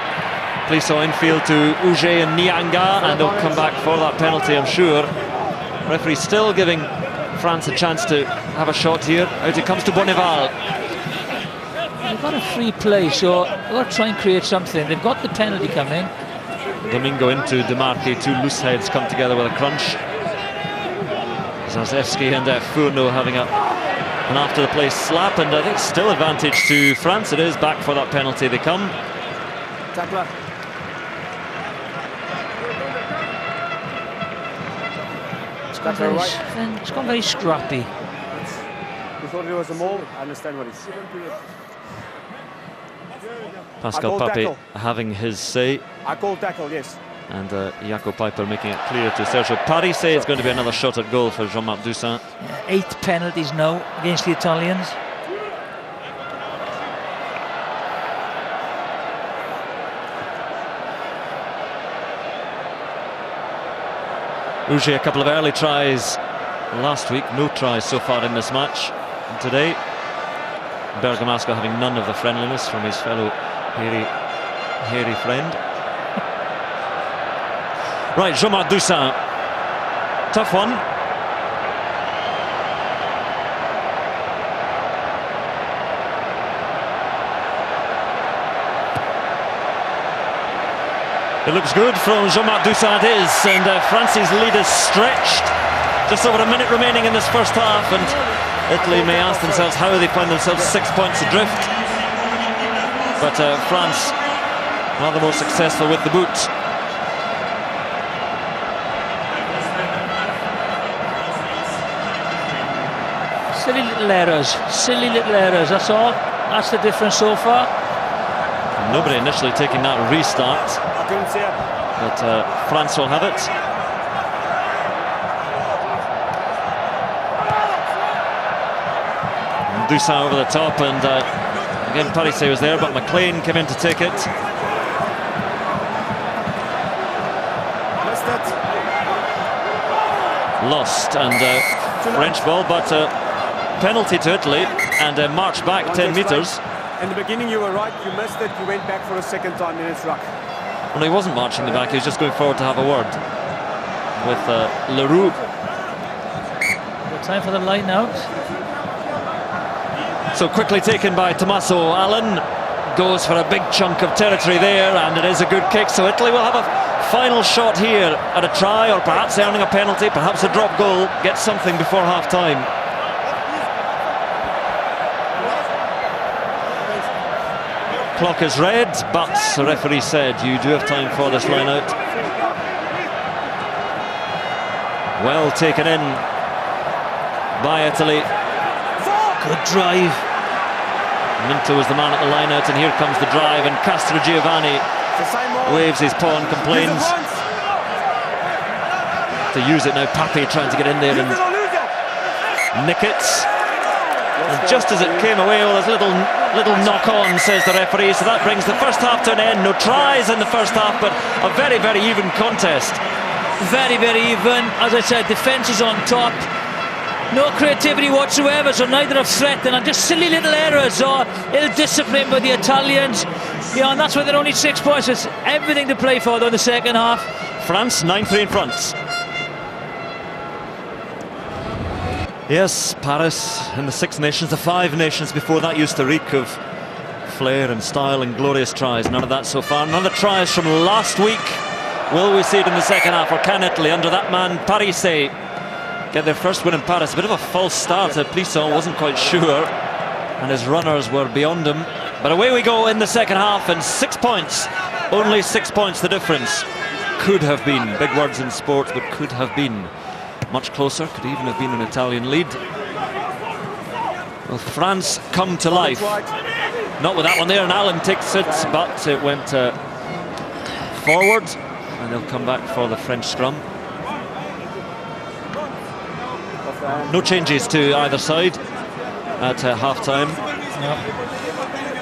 D: Plisson infield to Uge and Nianga, and they'll come back for that penalty, I'm sure. Referee still giving France a chance to have a shot here. Out it comes to Bonneval.
F: They've got a free play, so they've got to try and create something. They've got the penalty coming.
D: Domingo into Demarque. Two loose heads come together with a crunch. Zarzewski and Fourneau having an after the play slap, and I think still advantage to France. It is back for that penalty. They come.
E: Tackler.
F: It's gone very scrappy.
E: You thought it was a maul? I understand what it's.
D: Pascal Pape having his say.
E: I call tackle, yes.
D: And Jaco Peiper making it clear to Sergio Parisse it's going to be another shot at goal for Jean-Marc Toussaint.
F: 8 penalties now against the Italians.
D: Uge a couple of early tries last week, no tries so far in this match. And today, Bergamasco having none of the friendliness from his fellow hairy friend. Right, Jean-Marc Toussaint. Tough one. It looks good from Jean-Marc Toussaint, it is, and France's lead is stretched. Just over a minute remaining in this first half, and Italy may ask themselves how they find themselves 6 points adrift. But France rather more successful with the boot.
F: Silly little errors, that's all. That's the difference so far.
D: Nobody initially taking that restart,
E: I couldn't see it.
D: but France will have it. Toussaint over the top, and again Parisse was there, but McLean came in to take it.
E: Missed it.
D: Lost, and French ball, but penalty to Italy, and marched back 10 metres.
E: In the beginning you were right, you missed it, you went back for a second time in its ruck.
D: Well, he wasn't marching the back, he was just going forward to have a word with Leroux.
F: Time for the line out.
D: So quickly taken by Tommaso Allen, goes for a big chunk of territory there, and it is a good kick, so Italy will have a final shot here at a try, or perhaps earning a penalty, perhaps a drop goal, get something before half-time. Clock is red, but the referee said you do have time for this line out. Well taken in by Italy. Good drive. Minto was the man at the line out, and here comes the drive, and Castrogiovanni waves his paw and complains. To use it now, Pape trying to get in there and nick it. And just as it came away, well, there's a little knock-on, says the referee. So that brings the first half to an end. No tries in the first half, but a very, very even contest.
F: Very, very even. As I said, defence is on top. No creativity whatsoever, so neither have threatened, and just silly little errors or ill-discipline by the Italians. Yeah, and that's why they're only 6 points. It's everything to play for, though, in the second half.
D: France 9-3 in front. Yes, Paris and the Six Nations, the Five Nations before that used to reek of flair and style and glorious tries. None of that so far. None of the tries from last week. Will we see it in the second half, or can Italy, under that man Parisse, get their first win in Paris? A bit of a false start. Plisson wasn't quite sure, and his runners were beyond him. But away we go in the second half, and 6 points. Only 6 points the difference. Could have been, big words in sport, but could have been much closer. Could even have been an Italian lead. Will France come to life? Not with that one there, and Allen takes it, but it went forward, and they'll come back for the French scrum. No changes to either side at half-time.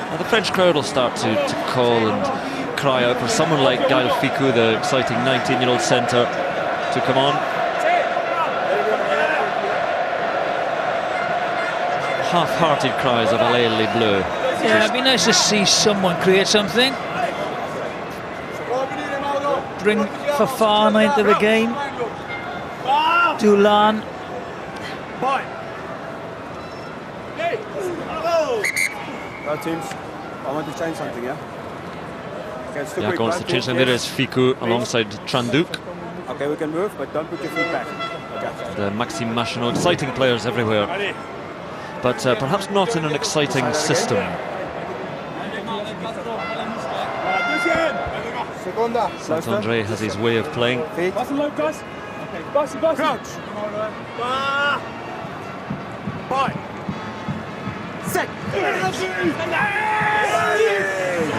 D: Now the French crowd will start to call and cry out for someone like Gaël Fickou, the exciting 19-year-old centre, to come on. Half-hearted cries of Allez les Bleus.
F: Yeah, it'd be nice to see someone create something. Bring Fofana into the game. Dulan.
E: Both teams, I want to change something, yeah? Okay, it's too quick,
D: Going to change something. There is Fickou alongside Tranduk.
E: Okay, we can move, but don't put your feet back. Okay.
D: The Maxime Machinot, exciting players everywhere, but perhaps not in an exciting system. Saint-André has his way of playing. The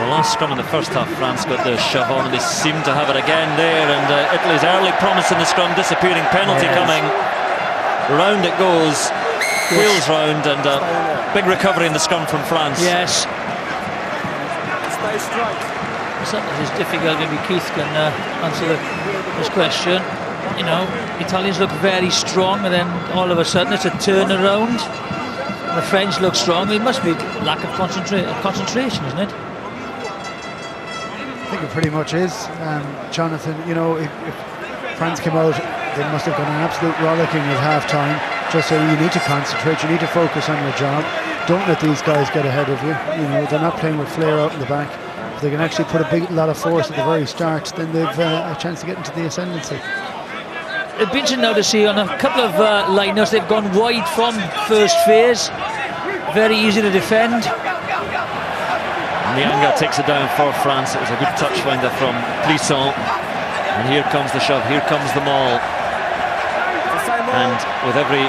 D: last scrum in the first half, France got the shove on, and they seem to have it again there, and Italy's early promise in the scrum disappearing, penalty coming. Round it goes, wheels round, and big recovery in the scrum from France.
F: Yes.
E: Stay straight.
F: Something is difficult. Maybe Keith can answer this question. You know, Italians look very strong, and then all of a sudden it's a turnaround. The French look strong. It must be lack of concentration, isn't it?
B: I think it pretty much is. Jonathan, you know, if France came out, they must have got an absolute rollicking at half-time. Just so you need to concentrate, you need to focus on your job. Don't let these guys get ahead of you. You know, they're not playing with flair out in the back. If they can actually put a lot of force at the very start, then they've a chance to get into the ascendancy.
F: It'd be interesting now to see on a couple of liners they've gone wide from first phase. Very easy to defend.
D: Nianga takes it down for France. It was a good touch finder from Plisson. And here comes the shove, here comes the maul. And with every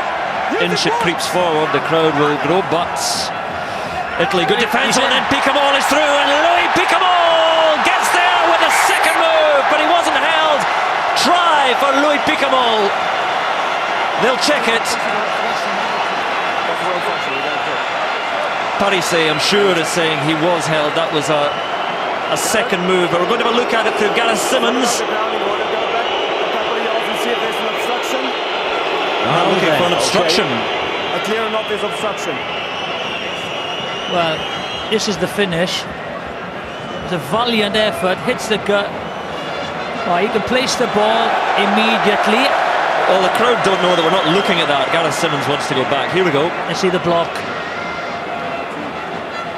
D: inch it creeps forward, the crowd will grow, but Italy, good defence, and then Picamol is through, and Louis Picamol gets there with a second move, but he wasn't held. Try for Louis Picamol. They'll check it. Parisse, I'm sure, is saying he was held. That was a second move, but we're going to have a look at it through Gareth Simmons. Looking for an obstruction.
E: A clear and obvious obstruction.
F: Well, this is the finish. It's a valiant effort, hits the gut. Oh, he can place the ball immediately.
D: Well, the crowd don't know that we're not looking at that. Gareth Simmons wants to go back. Here we go.
F: You see the block.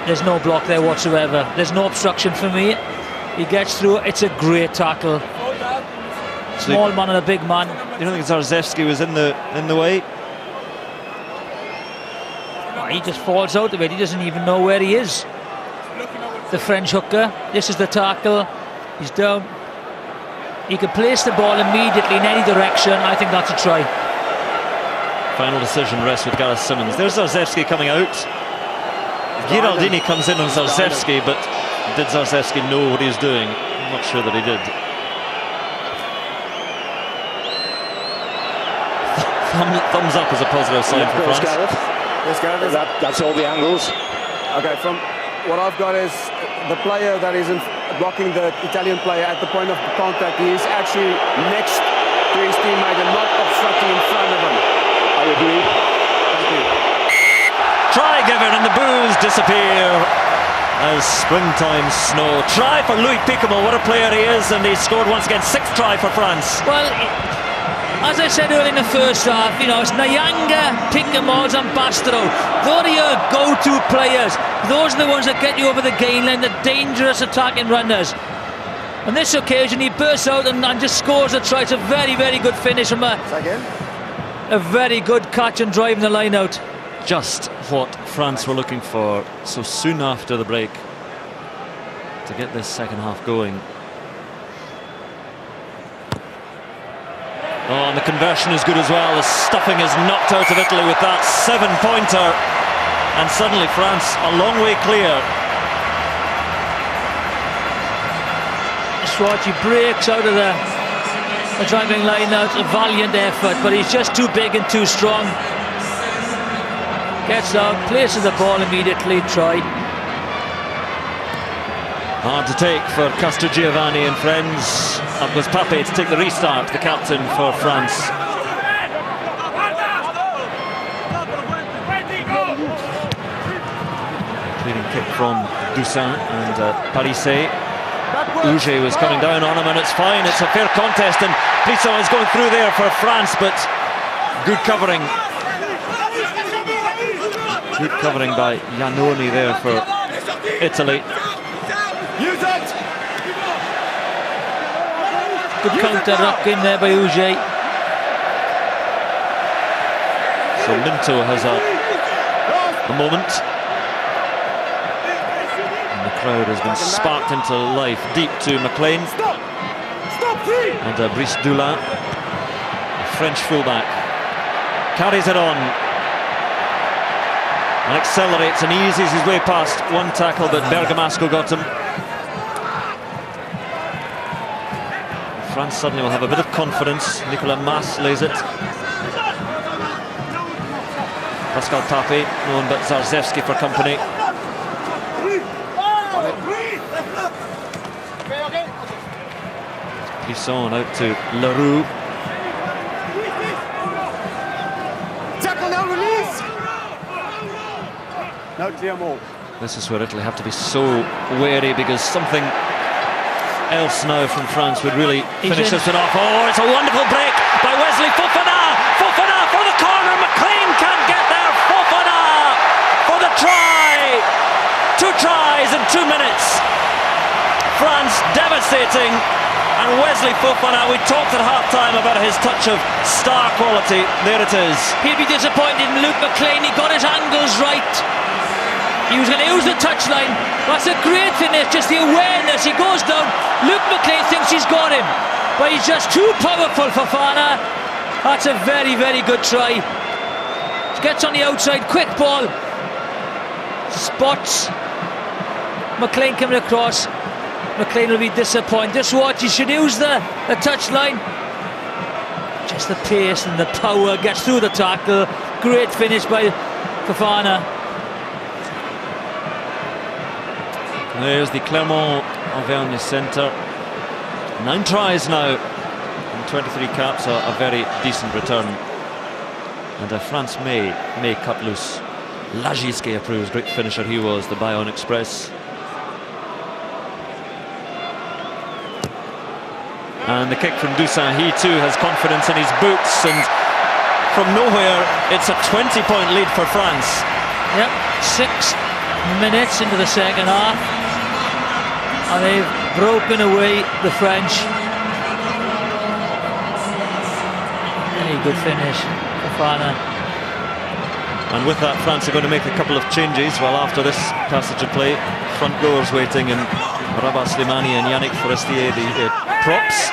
F: There's no block there whatsoever. There's no obstruction for me. He gets through. It's a great tackle. Small man and a big man.
D: You don't think Zarzewski was in the way?
F: He just falls out of it. He doesn't even know where he is. The French hooker. This is the tackle. He's down. He can place the ball immediately in any direction. I think that's a try.
D: Final decision rests with Gareth Simmons. There's Zarzewski coming out. Giraldini comes in on Zarzewski, but did Zarzewski know what he was doing? I'm not sure that he did. Thumbs up is a positive sign for France.
E: Yes, Gareth.
H: That's all the angles.
E: Okay, from what I've got is the player that is blocking the Italian player at the point of contact. He is actually next to his teammate and not obstructing in front of him.
H: I agree.
E: Thank you.
D: Try given and the boos disappear as springtime snow. Try for Louis Picamol, what a player he is, and he scored once again. 6th try for France.
F: Well, as I said earlier in the first half, you know, it's Nyanga, Picamol and Bastareaud. Those are your go-to players. Those are the ones that get you over the gain line, the dangerous attacking runners. On this occasion, he bursts out and just scores a try. It's a very, very good finish from a very good catch and driving the line out.
D: Just what France were looking for so soon after the break to get this second half going. Oh, and the conversion is good as well. The stuffing is knocked out of Italy with that 7-pointer. And suddenly France a long way clear.
F: Swatchy breaks out of the driving line out, a valiant effort, but he's just too big and too strong. Gets out, places the ball immediately, try.
D: Hard to take for Castrogiovanni and friends. Up was Pape to take the restart, the captain for France. Clearing kick from Doussin and Parisset. Uge was coming down on him, and it's fine, it's a fair contest, and Plisson is going through there for France, but good covering. Good covering by Iannone there for Italy.
F: Good counter-ruck in there by Uge.
D: So Minto has a moment. And the crowd has been sparked into life deep to McLean. And Brice Dulin, a French fullback, carries it on and accelerates and eases his way past one tackle, but Bergamasco got him. France suddenly will have a bit of confidence. Nicolas Mas lays it. Pascal Pape, known but Zarzewski for company. Plisson out to Leroux.
E: Tackle now, release! No clear ball.
D: This is where Italy have to be so wary, because something else now from France would really finish this one off. Oh, it's a wonderful break by Wesley Fofana. Fofana for the corner. McLean can't get there. Fofana for the try. 2 tries in 2 minutes. France devastating. And Wesley Fofana, we talked at half-time about his touch of star quality. There it is.
F: He'll be disappointed in Luke McLean. He got his angles right. He was going to use the touchline. That's a great finish, just the awareness. He goes down. Luke McLean thinks he's got him, but he's just too powerful for Fofana. That's a very, very good try. Gets on the outside, quick ball. Spots McLean coming across. McLean will be disappointed. Just watch, he should use the touchline. Just the pace and the power, gets through the tackle. Great finish by Fofana.
D: There's the Clermont-Auvergne centre. 9 tries now and 23 caps, a very decent return. And France may cut loose. Lagisquet approves, great finisher he was, the Bayonne Express. And the kick from Doussin, he too has confidence in his boots, and from nowhere it's a 20-point lead for France.
F: Yep, 6 minutes into the second half, and they've broken away the French. Any good finish, Fofana.
D: And with that, France are going to make a couple of changes. Well, after this passage of play, front goers waiting, and Rabah Slimani and Yannick Forestier, the props,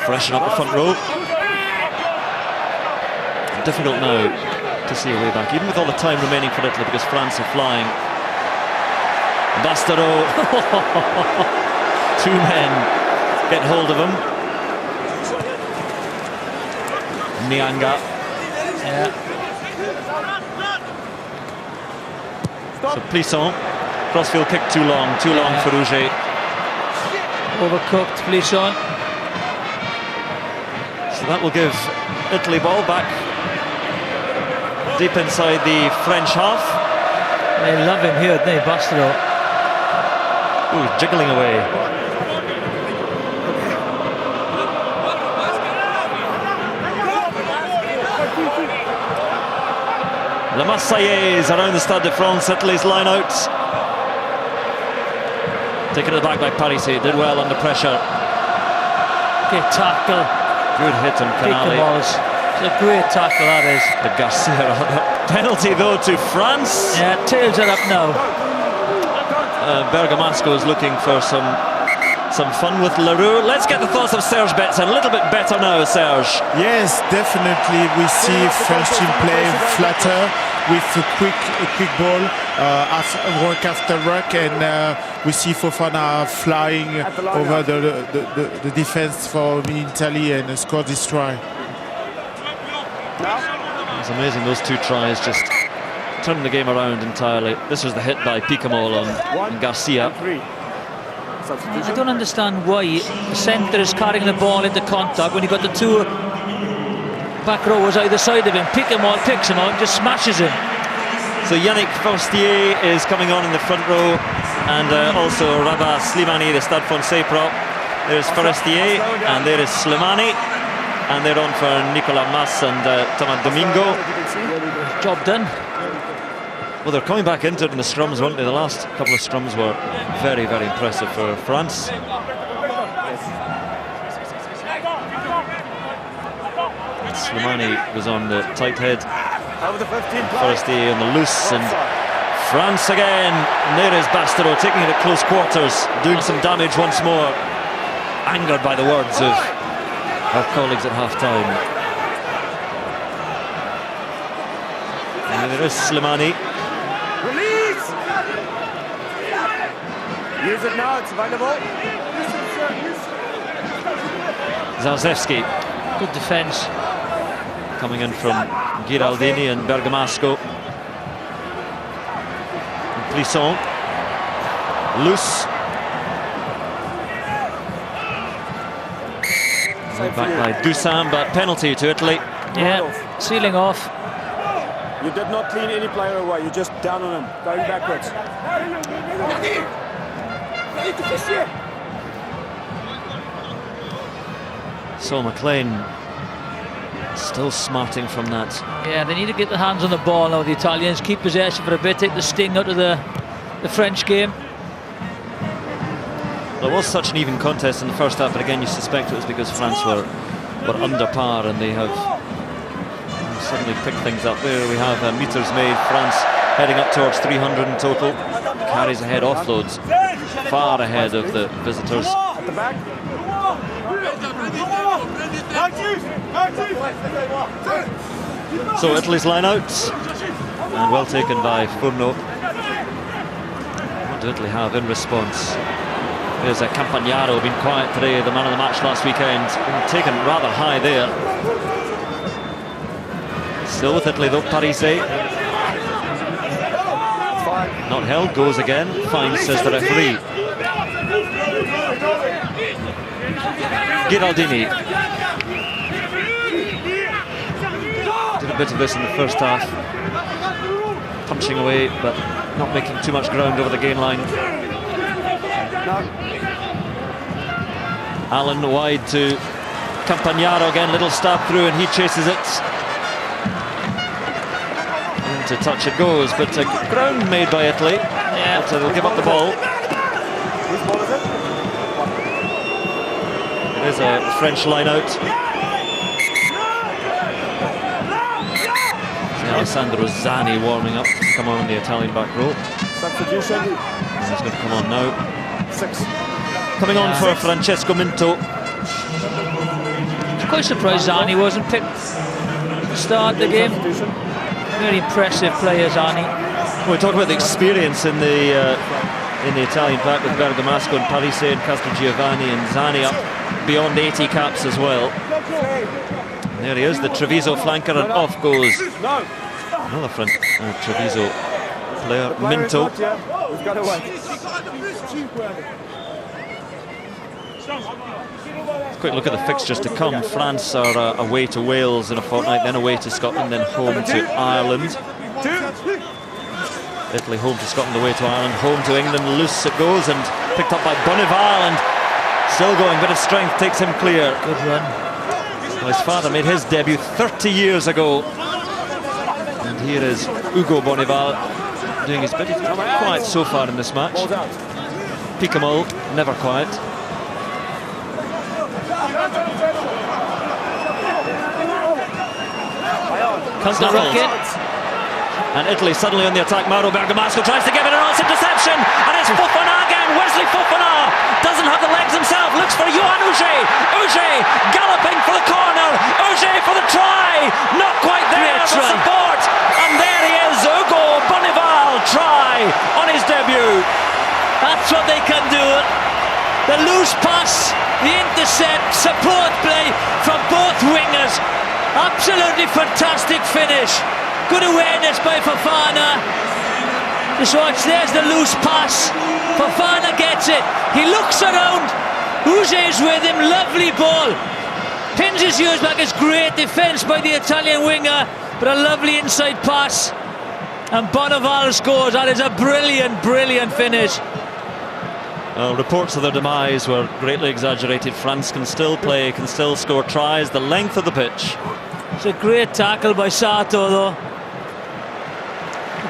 D: freshen up the front row. Difficult now to see a way back, even with all the time remaining for Italy, because France are flying. Bastero, 2 men get hold of him. Nianga.
F: Yeah.
D: So Plisson, crossfield kick too long for Uge.
F: Overcooked, Plisson.
D: So that will give Italy ball back deep inside the French half.
F: They love him here, don't they, Bastero?
D: Ooh, jiggling away. La Marseillaise around the Stade de France, Italy's line out. Taken it back by Parisset, did well under pressure.
F: Good tackle.
D: Good hit on Canale.
F: It's a great tackle, that is.
D: The Garcia penalty though to France.
F: Yeah, tails it up now.
D: Bergamasco is looking for some fun with Leroux. Let's get the thoughts of Serge Betsen. A little bit better now, Serge.
G: Yes, definitely. We see French team play flatter. with a quick ball, work after work, and we see Fofana flying over the defense for Italy and score this try.
D: It's amazing, those two tries just turned the game around entirely. This was the hit by Picamol on Garcia.
F: I don't understand why the centre is carrying the ball into contact when you've got the two back rowers either side of him. Picamol picks him out and just smashes him.
D: So Yannick Forestier is coming on in the front row, and also Rabah Slimani, the Stade Francais prop. There's Forestier, and there is Slimani, and they're on for Nicolas Mas and Thomas Domingo.
F: Job done.
D: Well, they're coming back into it in the scrums, weren't they? The last couple of scrums were very, very impressive for France. Slimani was on the tight head, Forestier on the loose, and France again. And there is Bastareaud taking it at close quarters, doing some damage once more, angered by the words of our colleagues at half-time. And there is Slimani.
E: Release! Use it now, it's available.
D: Zarzewski
F: Good defence.
D: coming in from Giraldini and Bergamasco. And Plisson. Loose. Back by Dusan, but penalty to Italy.
F: Yeah, sealing off.
E: You did not clean any player away, you just down on him, going backwards.
D: So McLean still smarting from that.
F: Yeah, they need to get their hands on the ball now, the Italians. Keep possession for a bit, take the sting out of the French game.
D: There was such an even contest in the first half, but again you suspect it was because France were under par, and they have suddenly picked things up. There we have meters made. France heading up towards 300 in total. Carries ahead, offloads far ahead of the visitors.
E: At the back.
D: So Italy's line out, and well taken by Furno. What do Italy have in response? There's a Campagnaro, been quiet today, the man of the match last weekend, been taken rather high there. Still with Italy though, Parise. Not held, goes again, fine, says the referee. Giraldini did a bit of this in the first half, punching away but not making too much ground over the gain line. Allen wide to Campagnaro again, little stab through, and he chases it. Into touch it goes, but ground made by Italy. Yeah, but they'll give up the ball.
E: Whose ball is it?
D: It is a French line out. Alessandro Zani warming up to come on in the Italian back row.
E: Substitution.
D: He's going to come on now.
E: 6.
D: Coming on for Francesco Minto.
F: Quite surprised Zani wasn't picked to start the game. Very impressive player, Zani.
D: Well, we talk about the experience in the Italian pack with Bergamasco and Parise and Castrogiovanni, and Zani up beyond 80 caps as well. And there he is, the Treviso flanker, and off goes another Treviso player, Minto.
E: We've got to wait.
D: Quick look at the fixtures to come. France are away to Wales in a fortnight, then away to Scotland, then home to Ireland. Italy home to Scotland, away to Ireland, home to England. Loose it goes, and picked up by Bonneval, and still going, bit of strength takes him clear.
F: Good run.
D: Well, his father made his debut 30 years ago, and here is Ugo Bonneval doing his bit. He's been quiet so far in this match. Picamol never quiet.
F: Counter rocket.
D: And Italy suddenly on the attack. Mauro Bergamasco tries to give it an interception, and it's Fofana again. Wesley Fofana doesn't have the legs himself, looks for Yoann Huget. Huget galloping for the corner. Huget for the try. Not quite there for support. And there he is,
F: That's what they can do. The loose pass, the intercept, support play from both wingers. Absolutely fantastic finish. Good awareness by Fofana. Just watch, there's the loose pass. Fofana gets it. He looks around. Uge's with him. Lovely ball. Pins his ears back. It's great defence by the Italian winger, but a lovely inside pass. And Bonneval scores. That is a brilliant, brilliant finish.
D: Reports of their demise were greatly exaggerated. France can still play, can still score tries. The length of the pitch.
F: It's a great tackle by Sato, though.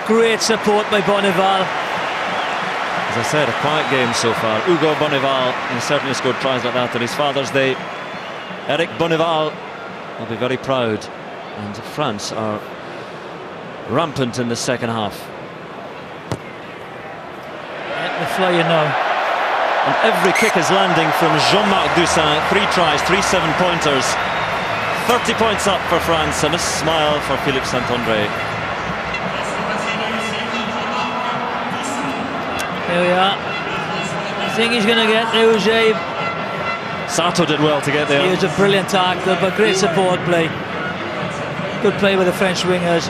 F: Great support by Bonneval.
D: As I said, a quiet game so far. Ugo Bonneval has certainly scored tries like that on his Father's Day. Eric Bonneval will be very proud. And France are rampant in the second half.
F: They're flying now.
D: And every kick is landing from Jean-Marc Dussin. 3 tries, 3 7-pointers. 30 points up for France and a smile for Philippe Saint-André.
F: Here we are. I think he's going to get Uge.
D: Sato did well to get there.
F: He was a brilliant tackle, but great support play. Good play with the French wingers.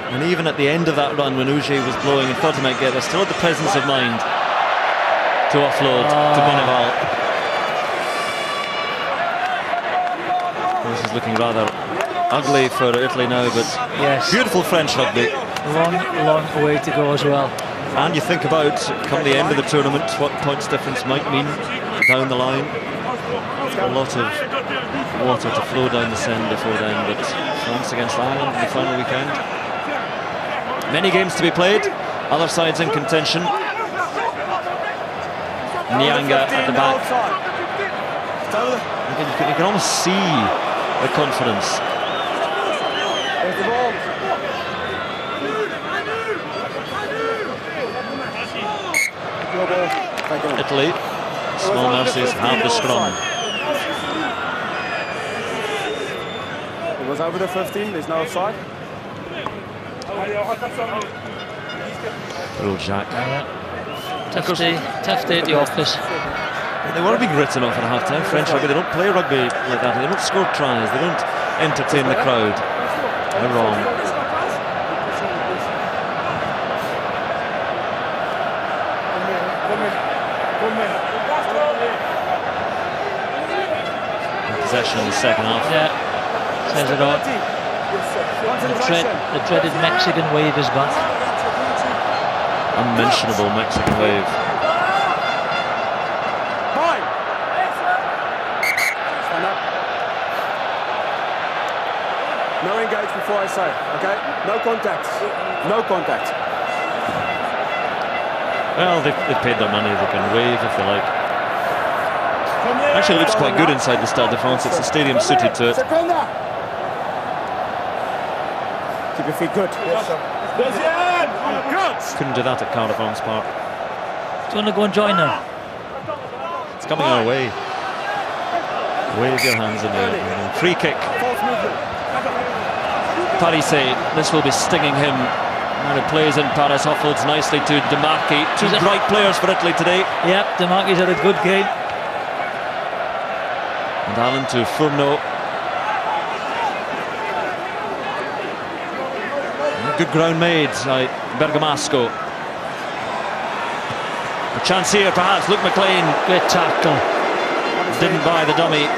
D: And even at the end of that run, when Uge was blowing and thought he might get there, still had the presence of mind to offload to Bonneval. This is looking rather ugly for Italy now, but
F: yes,
D: beautiful French rugby.
F: Long, long way to go as well.
D: And you think about, come the end of the tournament, what points difference might mean down the line. A lot of water to flow down the Seine before then, but France against Ireland in the final weekend. Many games to be played, other sides in contention. Nyanga at the back. You can almost see the confidence. Italy, small mercies, have the scrum.
E: It was over the 15, there's no offside.
D: Little Jack.
F: Tough day at the office.
D: They were being written off at half-time. French rugby, they don't play rugby like that. They don't score tries. They don't entertain the crowd. They're wrong. Possession in the second half.
F: Yeah, says it all. The dreaded Mexican wave is back.
D: Unmentionable Mexican wave.
E: Stand up. No engage before I say, okay? No contact. No contact.
D: Well, they've paid their money. They can wave if they like. Actually looks quite good inside the Stade de France. It's a stadium suited to it.
E: Keep your feet good.
D: Couldn't do that at Cardiff Arms Park.
F: Do you want to go and join them?
D: It's coming our way. Wave your hands in the air. Free kick. Parise, this will be stinging him. And it plays in Paris, offloads nicely to Demarchi. Two bright players for Italy today.
F: Yep, Demarchi's had a good game.
D: And Allen to Furno. Good ground made by Bergamasco. A chance here perhaps, Luke McLean.
F: Great tackle.
D: Didn't buy the dummy.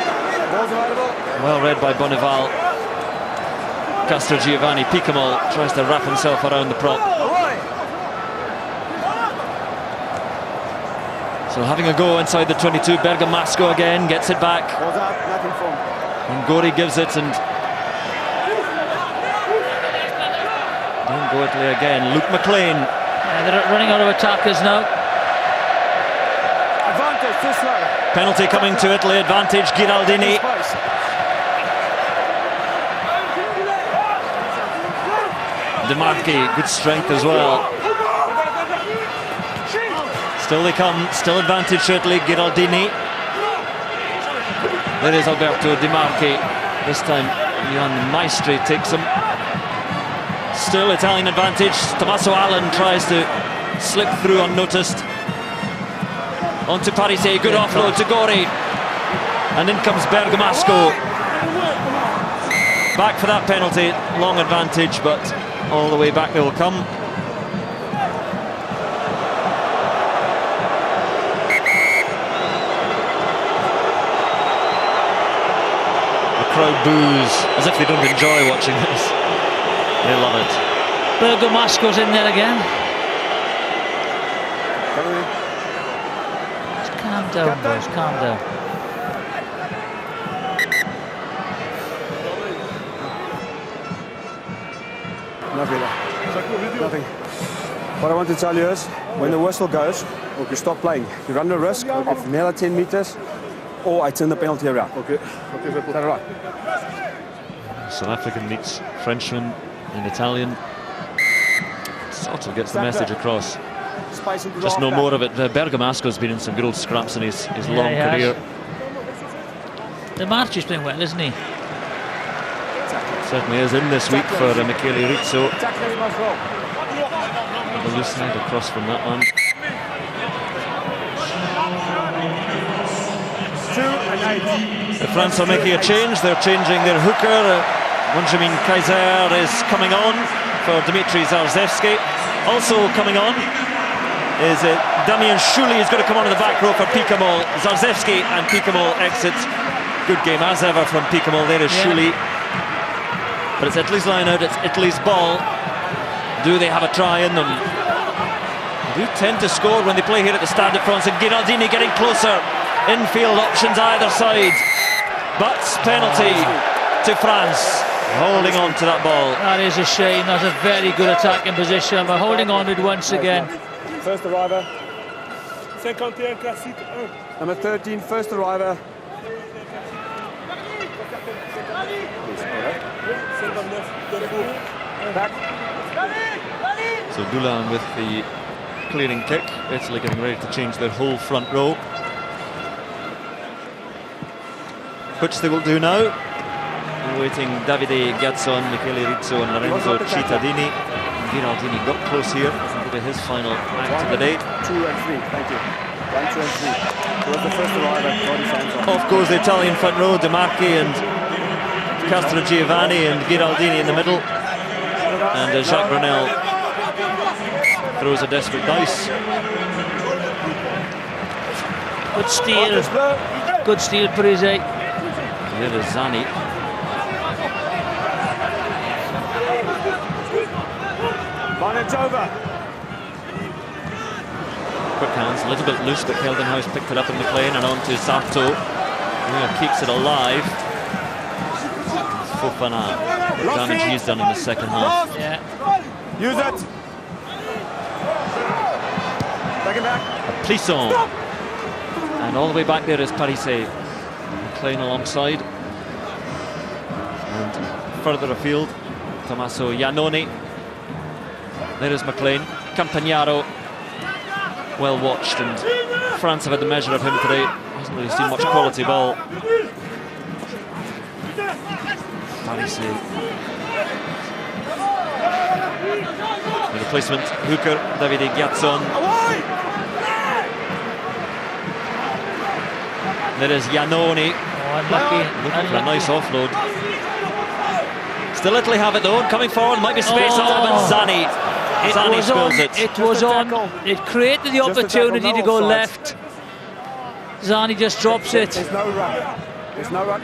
D: Well read by Bonneval. Castro Giovanni Picamol tries to wrap himself around the prop. So having a go inside the 22, Bergamasco again gets it back. And Gori gives it, and don't go Italy again. Luke McLean.
F: Yeah, they're running out of attackers now.
E: Advantage, too slow.
D: Penalty coming to Italy, advantage Giraldini. Demarchi, good strength as well. Still they come, still advantage to Italy, Giraldini. There is Alberto Demarchi. This time Jan Maestri takes him. Still Italian advantage. Tommaso Allen tries to slip through unnoticed. On to Parise, good offload to Gori. And in comes Bergamasco. Back for that penalty, long advantage, but all the way back they will come. The crowd boos, as if they don't enjoy watching this. They love it.
F: Bergamasco's in there again. Just calm down, boys, calm down.
E: Nothing. What I want to tell you is, when the whistle goes, you stop playing. You run the risk of another 10 meters, or I turn the penalty around. Okay. Is that all right?
D: South African meets Frenchman and Italian. Sort of gets the message across. Just no more of it. Bergamasco's been in some good old scraps in his long career.
F: The March is playing well, isn't he?
D: Certainly is in this week for Michele Rizzo. The loose side across from that one. France are making a change. They're changing their hooker. Benjamin Kaiser is coming on for Dimitri Zarzewski. Also coming on is Damien Shuli is going to come on in the back row for Picamol. Zarzewski and Picamol exit. Good game as ever from Picamol. There is Shuli. But it's Italy's line out, it's Italy's ball. Do they have a try in them? They do tend to score when they play here at the Stade de France, and Giraldini getting closer. Infield options either side. But penalty to France. Holding on to that ball.
F: That is a shame. That's a very good attacking position. We're holding on to it once again.
E: First arriver. Number 13, first arriver.
D: So Doulan with the clearing kick. Italy getting ready to change their whole front row, which they will do now. Waiting Davide Gazzon, Michele Rizzo and Lorenzo Cittadini. Giraldini got close here. It'll be his final act of the day.
E: 2 and 3, thank you. 1, 2 and 3. It was the first arriver.
D: Off goes the Italian front row, De Marchi and Castro Giovanni and Giraldini in the middle. And Jacques Brunel throws a desperate dice.
F: Good steal. Good steal, Parise.
D: Here is Zani.
E: It's over.
D: Quick hands, a little bit loose, but Keldenhuis picked it up in McLean and on to Sato. Keeps it alive. Fofana. The damage he's done in the second half.
F: Yeah.
E: Use it. Back it back.
D: Plisson. And all the way back there is Parise. McLean alongside. And further afield, Tommaso Iannone. There is McLean. Campagnaro. Well watched, and France have had the measure of him today. Hasn't really seen much quality ball. Parise. The replacement hooker, Davide Gazzon. There is Iannone.
F: Oh, unlucky.
D: Looking for a nice offload. Still Italy have it though, coming forward, might be space on top, and Zani. Zani spills it.
F: It was on. It created the opportunity to go left. Zani just drops it.
E: There's no ruck. There's no ruck.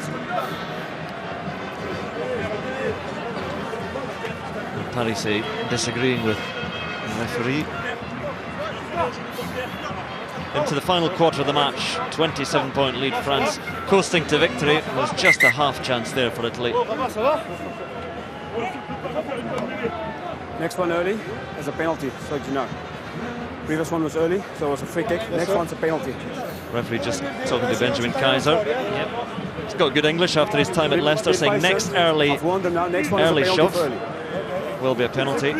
D: Parise disagreeing with the referee. Into the final quarter of the match, 27-point lead France, coasting to victory. There's just a half chance there for Italy.
E: Next one early is a penalty, so you know. Previous one was early, so it was a free kick. Next one's a penalty.
D: Referee just talking to Benjamin Kaiser. Yep. He's got good English after his time at Leicester, saying next early shot will be a penalty.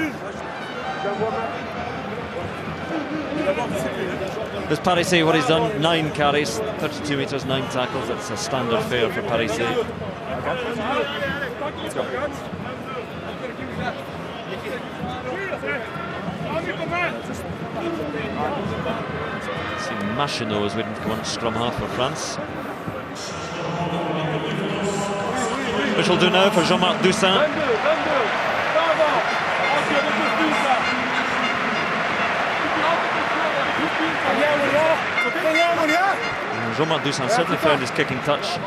D: Does Parise what he's done? 9 carries, 32 metres, 9 tackles. That's a standard fare for Parise.
E: Okay. Let's go.
D: See, Machino is waiting to come on scrum half for France. Which will do now for Jean-Marc Doussain. Jean-Marc Doussain certainly found his kicking touch.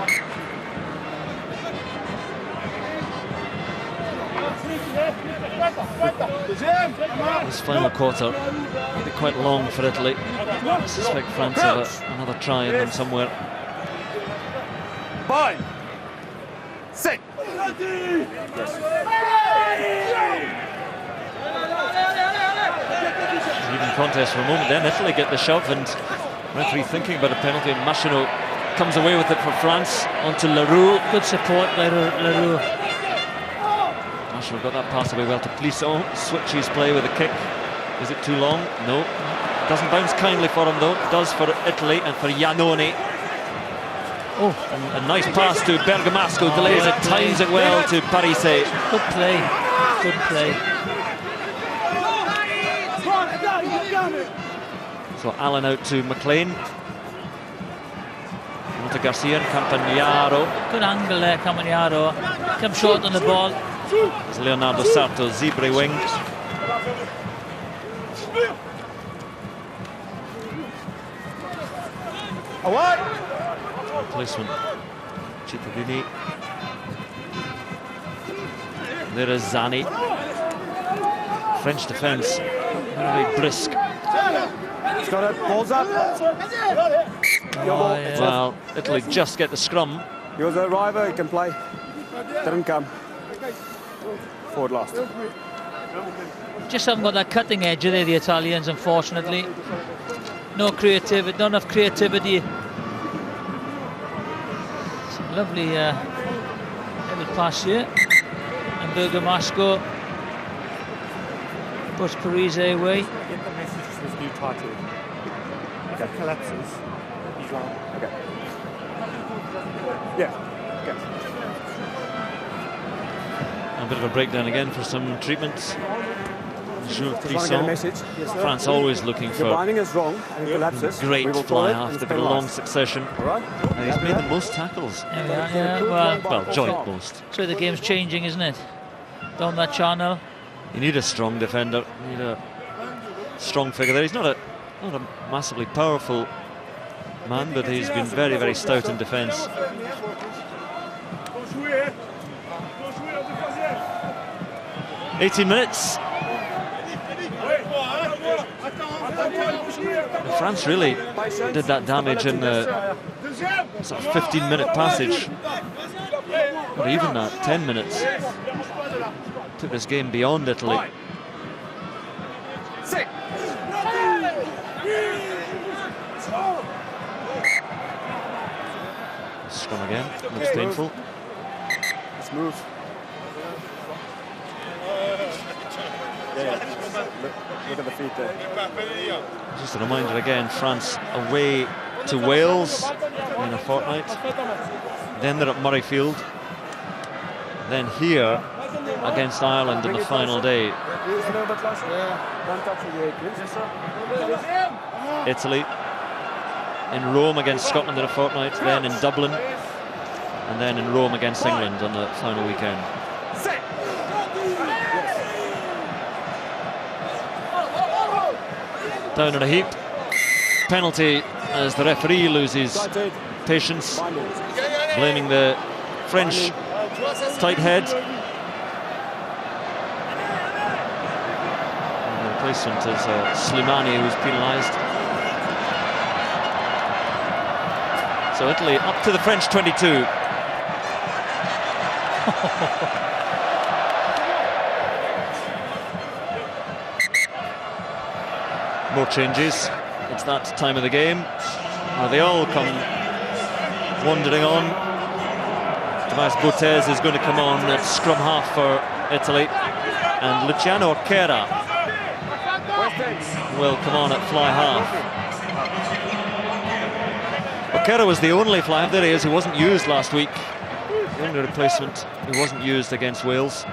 D: This final quarter will be quite long for Italy. I suspect France have another try in them somewhere.
E: 5, 6.
D: Even contest for a moment, then Italy get the shove, and referee thinking about a penalty, and Machino comes away with it for France onto Leroux.
F: Good support by Leroux.
D: Machino got that pass away well to Plisson. Switches play with a kick. Is it too long? No. Doesn't bounce kindly for him though. It does for Italy and for Iannone. Oh, and a nice pass to Bergamasco. Delays it, times it well to Parise.
F: Good play. Good play.
D: So Allen out to McLean. On to Garcia and Campagnaro.
F: Good angle there, Campagnaro. Come short on the ball.
D: It's Leonardo Sarto, Zibri wing. Replacement. Cittadini. There is Zani. French defence, very brisk.
E: He's got it, balls up.
D: Well, Italy just get the scrum.
E: He was a driver, he can play. Didn't come. Forward last.
F: Just haven't got that cutting edge, are they, the Italians, unfortunately. No creativity, not enough creativity. Some lovely little pass here. And Bergamasco puts Parise away.
I: Get the message to this new title. If it collapses, he's on.
E: Okay. Yeah. Okay.
D: A bit of a breakdown again for some treatments. Jules
E: Just want to get a
D: Plisson.
E: message. Yes, sir.
D: France always looking
E: Your
D: for
E: binding is wrong and it collapses.
D: great
E: We will
D: fly
E: call it
D: half.
E: and
D: They've got a
E: spin
D: long
E: last.
D: succession.
E: All right?
D: And he's made the most tackles.
F: There we are, yeah, well,
D: Joint most.
F: so the game's changing, isn't it? Down that channel.
D: You need a strong defender. You need a strong figure there. He's not a massively powerful man, but he's been very, very stout in defence. .18 minutes. France really did that damage in the sort of 15-minute passage. Or even that, 10 minutes. Took this game beyond Italy. Scrum again, looks painful.
E: Smooth. Yeah. Look at the feet there.
D: Just a reminder again, France away to Wales in a fortnight. Then they're at Murrayfield. Then here against Ireland in the final day. Italy in Rome against Scotland in a fortnight, then in Dublin, and then in Rome against England on the final weekend. Down in a heap. Penalty as the referee loses patience, blaming the French tight head. And the replacement is Slimani, who's penalised. So Italy up to the French 22. More changes. It's that time of the game where they all come wandering on. Tomas Botez is going to come on at scrum half for Italy, and Luciano Oquera will come on at fly half. Oquera was the only fly half. There he is, who wasn't used last week. The only replacement who wasn't used against Wales.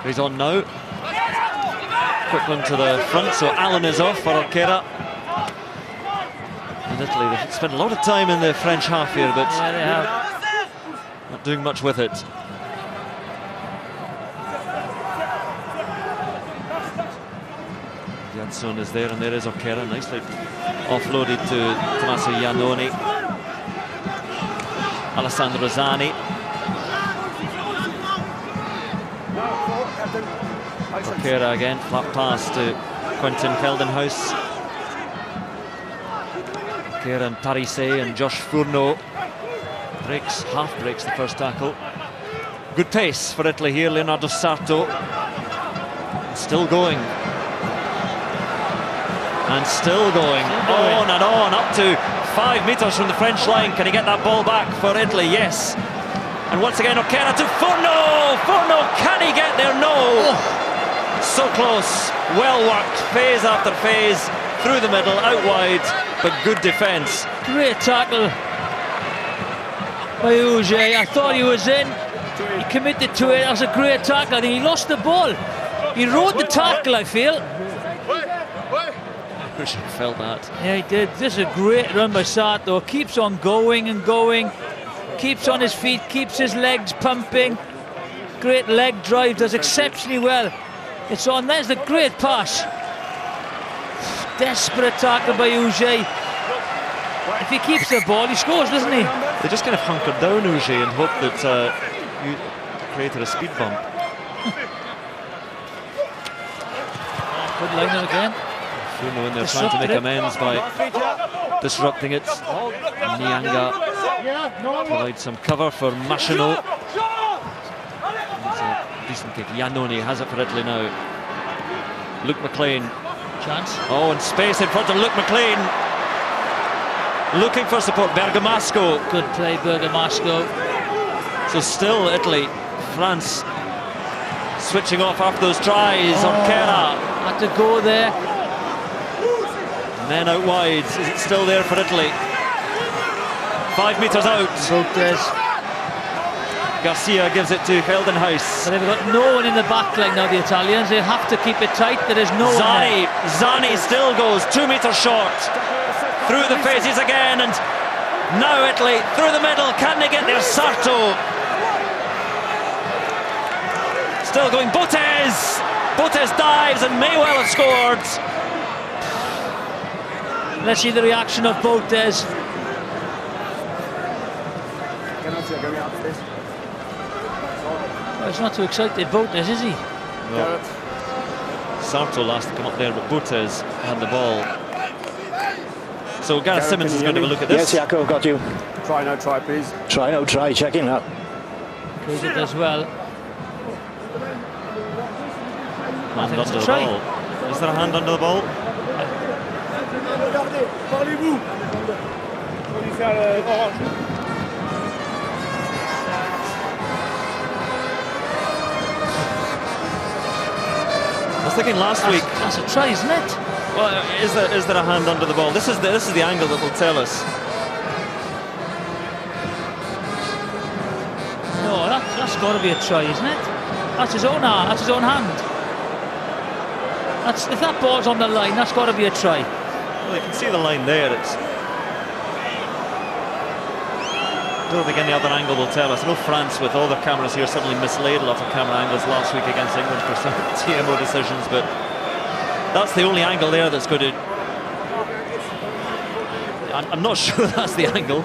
D: He's on now. quick one to the front, so Allen is off for Orquera. And Italy, they've spent a lot of time in the French half here, but
F: Yeah, they have.
D: not doing much with it. Jansson is there, and there is Orquera, nicely offloaded to Tommaso Iannone. Alessandro Zani. Orquera again, flat pass to Quentin Feldenhuis. Orquera and Parise and Josh Furno. Half breaks the first tackle. Good pace for Italy here, Leonardo Sarto. Still going. And still going. On and on, up to 5 metres from the French line. Can he get that ball back for Italy? Yes. And once again, Orquera to Furno. Furno, can he get there? No. So close. Well worked. Phase after phase. Through the middle, out wide. But good defence.
F: Great tackle by Uge. I thought he was in. He committed to it. That was a great tackle. I think he lost the ball. He rode the tackle, I feel.
D: I wish he felt that.
F: Yeah, he did. This is a great run by Sato. Keeps on going and going. Keeps on his feet. Keeps his legs pumping. Great leg drive. Does exceptionally well. It's on. There's the great pass. Desperate tackle by Uge. If he keeps the ball, he scores, doesn't he?
D: They just kind of hunkered down Uge and hoped that you created a speed bump.
F: Good line again.
D: Furno in there trying to make amends by disrupting it. Nyanga provides some cover for Machino. It's a decent kick. Iannone has it for Italy now. Luke McLean.
F: Chance.
D: Oh, and space in front of Luke McLean. Looking for support. Bergamasco.
F: Good play, Bergamasco.
D: So still Italy. France switching off after those tries. Orquera.
F: Had to go there.
D: Men out wide. Is it still there for Italy? 5 metres out.
F: Botes.
D: Garcia gives it to Feldenhuis.
F: But they've got no one in the back line now, the Italians. They have to keep it tight. There is no one there.
D: Zani still goes 2 metres short. Through the faces again, and now Italy through the middle. Can they get there? Sarto. Still going. Botes. Botes dives and may well have scored.
F: Let's see the reaction of Botes. Well, he's not too excited, Botes, is he?
D: No. Sarto last to come up there, but Botes had the ball. So Gareth Simmons is going to have a look at this.
H: Yes, Jaco, got you.
E: Try, no try, please.
H: Try, no try, checking that.
F: Plays it as well.
D: Hand under the ball. Is there a hand under the ball? I was thinking last week.
F: That's a try, isn't it?
D: Well, is there a hand under the ball? This is the angle that will tell us.
F: No, that's got to be a try, isn't it? That's his own arm. That's his own hand. If that ball's on the line, that's got to be a try.
D: Well, you can see the line there. I don't think any other angle will tell us. I know France, with all their cameras here, suddenly mislaid a lot of camera angles last week against England for some TMO decisions, but that's the only angle there that's going to... I'm not sure that's the angle.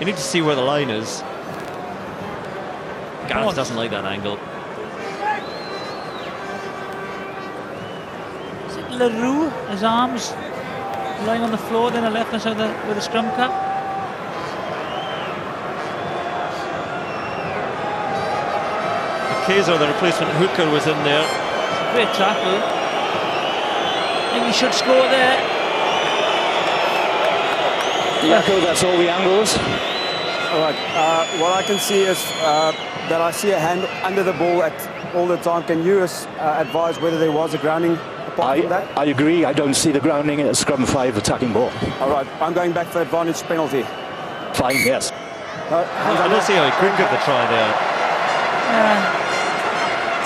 D: You need to see where the line is. Gareth doesn't like that angle.
F: Is it Leroux? His arms lying on the floor, then a left-hand side with a scrum cap.
D: Kaiser, the replacement hooker, was in there.
F: Great tackle. I think he should score there.
H: Jaco, that's all the angles.
E: All right. What I can see is that I see a hand under the ball at all the time. Can you advise whether there was a grounding apart from that?
H: I agree. I don't see the grounding at scrum 5 attacking ball.
E: All right. I'm going back for advantage penalty.
H: Fine, yes.
D: I don't see how he could get the try there.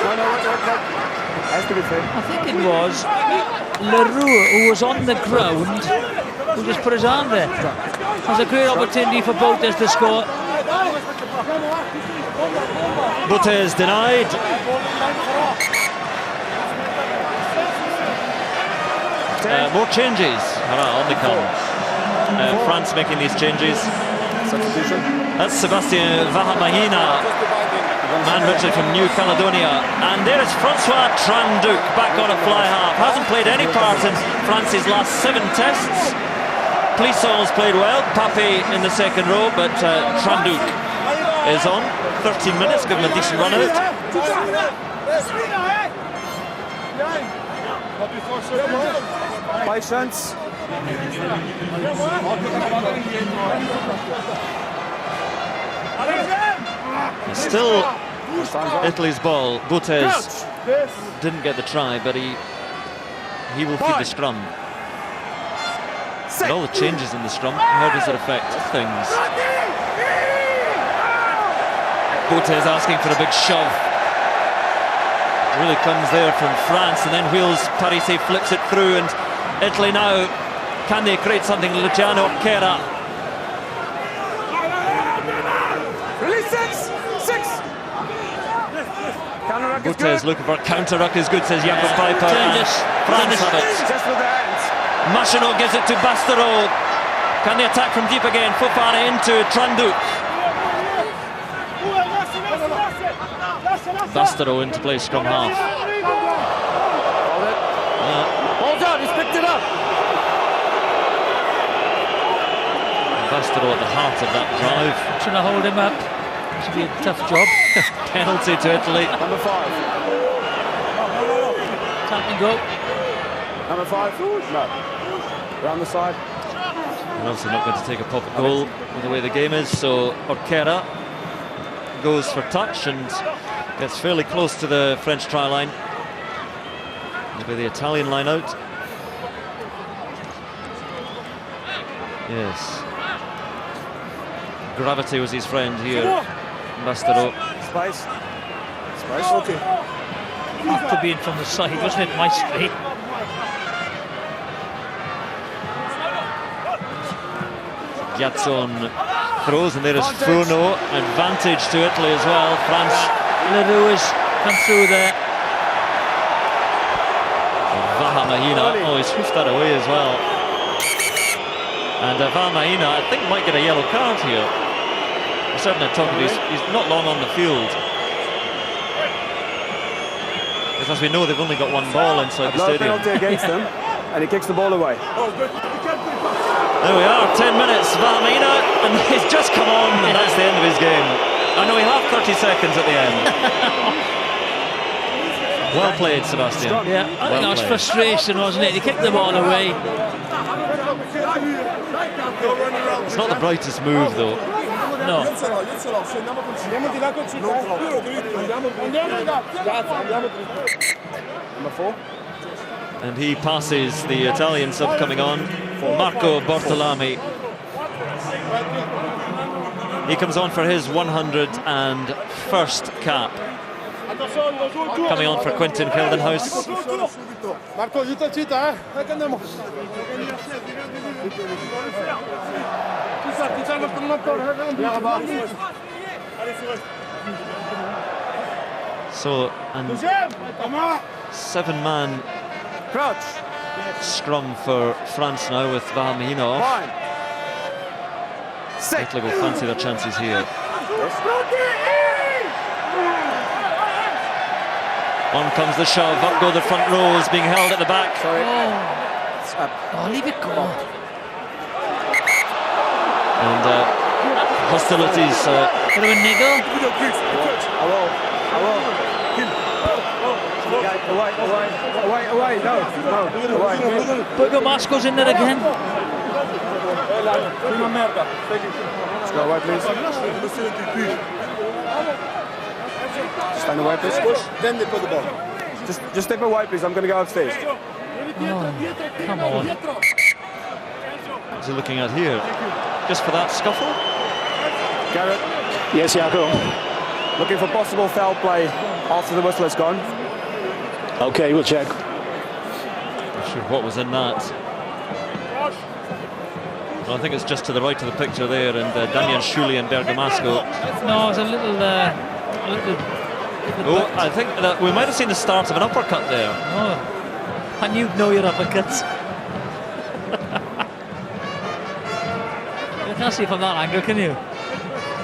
E: No, wait. Has to be fair.
F: I think it was Leroux who was on the ground who just put his arm there. It was a great opportunity for Botes to score.
D: Botes denied. More changes on the come. France making these changes.
E: Substitution.
D: That's Sebastian Vahamahina, man Richard from New Caledonia. And there is Francois Tranduc back on a fly half. Hasn't played any part in France's last 7 tests. Plisson's played well, Pape in the second row, but Tranduc is on. 13 minutes, give him a decent run out.
E: Patience.
D: Still Italy's ball. Botes didn't get the try, but he will feed the scrum. And all the changes in the scrum, how does it affect things? Botes asking for a big shove. Really comes there from France, and then wheels. Parisse flips it through, and Italy now, can they create something? Luciano Kera.
E: Release 6. Counter-ruck is
D: Botes
E: good.
D: looking for a counter-ruck is good, says Jakob Piper. And France have it.
E: Just with the hands.
D: Machino gives it to Bastero. Can they attack from deep again? Fofana into Tranduc. Bastero into play scrum half.
E: Hold on, he's picked it up.
D: Bastero at the heart of that drive.
F: Trying to hold him up. Should be a tough job.
D: Penalty to Italy.
E: Number 5.
F: Tap and go.
E: Number 5. No. Around the side.
D: They're obviously not going to take a pop at goal with the way the game is, so Orquera goes for touch and gets fairly close to the French try line. Maybe the Italian line out. Yes. Gravity was his friend here. Bastero.
E: Space. Okay.
F: After being from the side, wasn't it, Maestri?
D: Giazzon throws, and there is Furno. Advantage to Italy as well. France.
F: Leroux has come through there.
D: Vahamahina. Oh, he's hoofed that away as well. And Vahamahina, I think, might get a yellow card here. We're certainly talking, he's not long on the field. Because as we know, they've only got one ball inside the
E: No
D: stadium.
E: penalty against them, and he kicks the ball away.
D: There we are, 10 minutes. Vahamahina, and he's just come on, and that's the end of his game. I know he'll have 30 seconds at the end. Well played, Sebastian.
F: Yeah, I think that was frustration, wasn't it? He kicked the ball away.
D: It's not the brightest move, though.
F: No.
E: Number 4.
D: And he passes the Italian sub coming on, Marco Bortolami. He comes on for his 101st cap. Coming on for Quentin Geldenhuis.
I: Marco, aiuta Cita, che andiamo.
D: So, and 7-man
E: Crouch.
D: scrum for France now with Vahamahina off.
E: 6.
D: Italy will fancy their chances here. On comes the shove, up go the front rows, being held at the back.
F: Oh, leave it go.
D: And hostilities.
F: Bit of a niggle.
E: I will. Away. No. Away.
F: Pugo Mas goes in there again.
E: Let's go away, please. Stand away, please. Then they put the ball. Just step away, please. I'm going to go upstairs.
F: Oh, come on.
D: What's he looking at here? Just for that scuffle?
E: Garrett,
H: Yes, Jaco.
E: looking for possible foul play after the whistle has gone.
H: Okay, we'll check.
D: Not sure what was in that. Well, I think it's just to the right of the picture there, and Damian Shuli and Bergamasco.
F: No, it was a little
D: Oh, I think that we might have seen the start of an uppercut there.
F: Oh, and you know your uppercuts. You can't see from that angle, can you?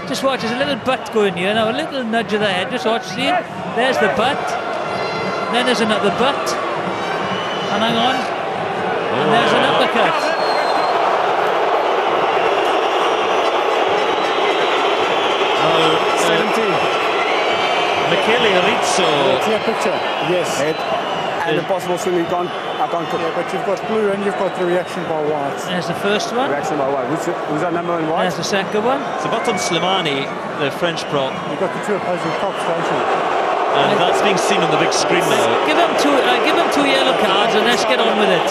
F: Just watch, there's a little butt going here now, a little nudge of the head. Just watch, see? There's the butt. Then there's another butt. And hang on. And there's an uppercut.
D: Michele Rizzo.
I: Clear picture. Yes.
E: Head and the possible swing. I can't
I: Yeah, but you've got blue and you've got the reaction by white.
F: There's the first one.
E: reaction by white. Who's that number in white?
F: There's the second one.
D: So Button Slimani, the French prop,
I: You've got the two opposing props, don't you?
D: and that's being seen on the big screen now.
F: Give him two yellow cards and let's get on with it.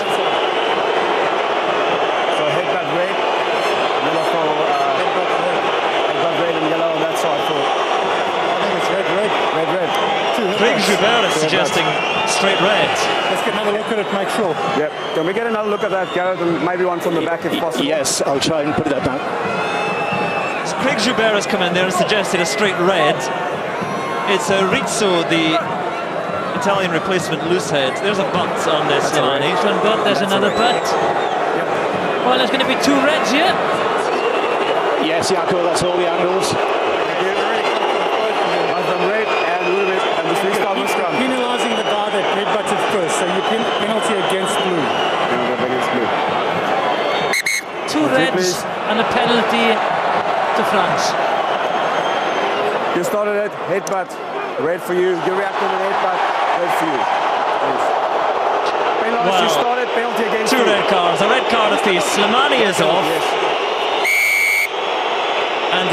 E: So headbutt red, yellow for headbutt red and yellow on that side for.
I: I think it's red.
D: Craig Joubert is suggesting straight red.
I: Let's get another look at it, make sure.
E: Yep. Can we get another look at that, Gareth, and maybe one from the back if possible?
H: Yes, I'll try and put that down.
D: So Craig Joubert has come in there and suggested a straight red. It's Rizzo, the Italian replacement loose head. There's a butt on this, Slimani.
F: There's one butt, there's another butt. Well, there's going to be two reds here.
H: Yes, Jaco, that's all the angles.
E: One from red and a little bit, and the three star scrum.
I: Penalising the guy that headbutted first, so you penalty against blue.
F: Two reds and a penalty to France.
E: You started it, headbutt, red for you. You reacted with headbutt, red for you. Penalty,
D: Wow.
E: you started, penalty against
D: Two
E: you.
D: red cards, a red card apiece. Slimani is off.
E: Yes.
D: And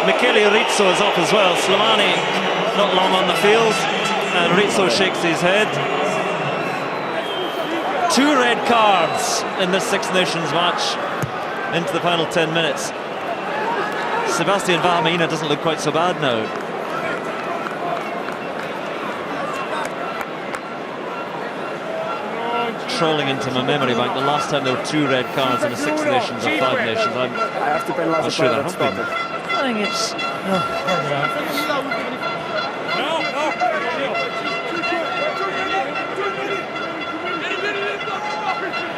D: Michele Rizzo is off as well. Slimani not long on the field, and Rizzo shakes his head. Two red cards in this Six Nations match into the final 10 minutes. Sebastian Vahaamahina doesn't look quite so bad now. Trolling into my memory bank, the last time there were two red cards in the Six Nations or Five Nations, I'm
E: I have to penalise
D: not
E: the
D: sure
E: player
D: there
E: that
D: have been.
E: started.
F: I think it's... No,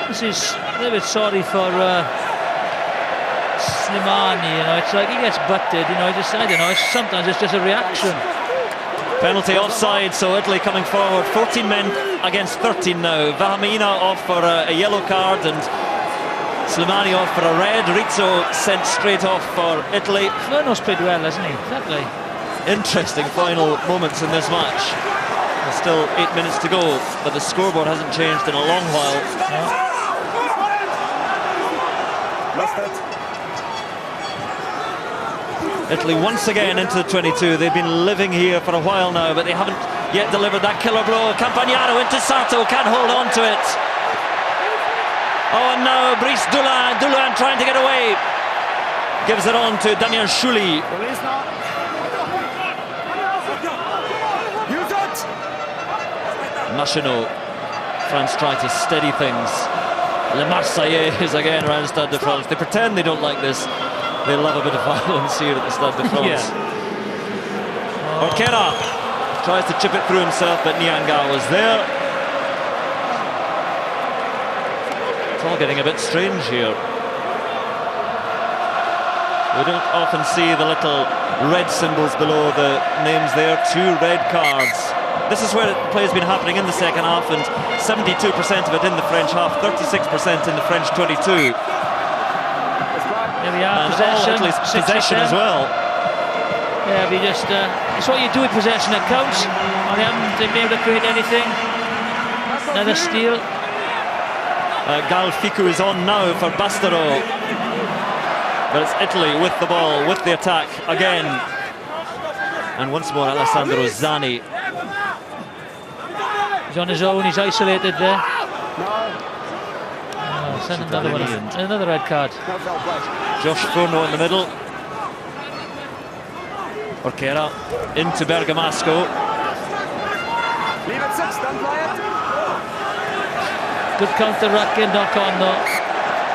F: this is a little bit sorry for Slimani, you know. It's like he gets butted, you know. Just, I don't know, sometimes it's just a reaction.
D: Penalty offside, so Italy coming forward. 14 men against 13 now. Vahaamahina off for a yellow card and Slimani off for a red. Rizzo sent straight off for Italy.
F: Furno's played well, hasn't he? Exactly.
D: Interesting final moments in this match. There's still 8 minutes to go, but the scoreboard hasn't changed in a long while. Italy once again into the 22. They've been living here for a while now, but they haven't yet delivered that killer blow. Campagnano into Sato, can't hold on to it. Oh, and now Brice Dulin. Dulin trying to get away. Gives it on to Damian Shuli.
E: Release now. Use it.
D: Machinot. France trying to steady things. Le Marseillais again around Stade de France. They pretend they don't like this. They love a bit of violence here at the Stade de France. Orquera tries to chip it through himself, but Nianga was there. It's all getting a bit strange here. We don't often see the little red symbols below the names there. Two red cards. This is where play has been happening in the second half, and 72% of it in the French half, 36% in the French 22.
F: There we are,
D: And
F: possession.
D: all Italy's possession as well.
F: Yeah, we just... it's what you do with possession that counts. And they haven't been able to create anything. Another steal.
D: Gal Ficou is on now for Bastero. But it's Italy with the ball, with the attack again. And once more Alessandro Zani.
F: He's on his own, he's isolated there. Send another one, another red card.
D: Josh Furno in the middle. Orquera into Bergamasco.
E: Leave it 6, don't play it.
F: Good counter-attacking knock-on though.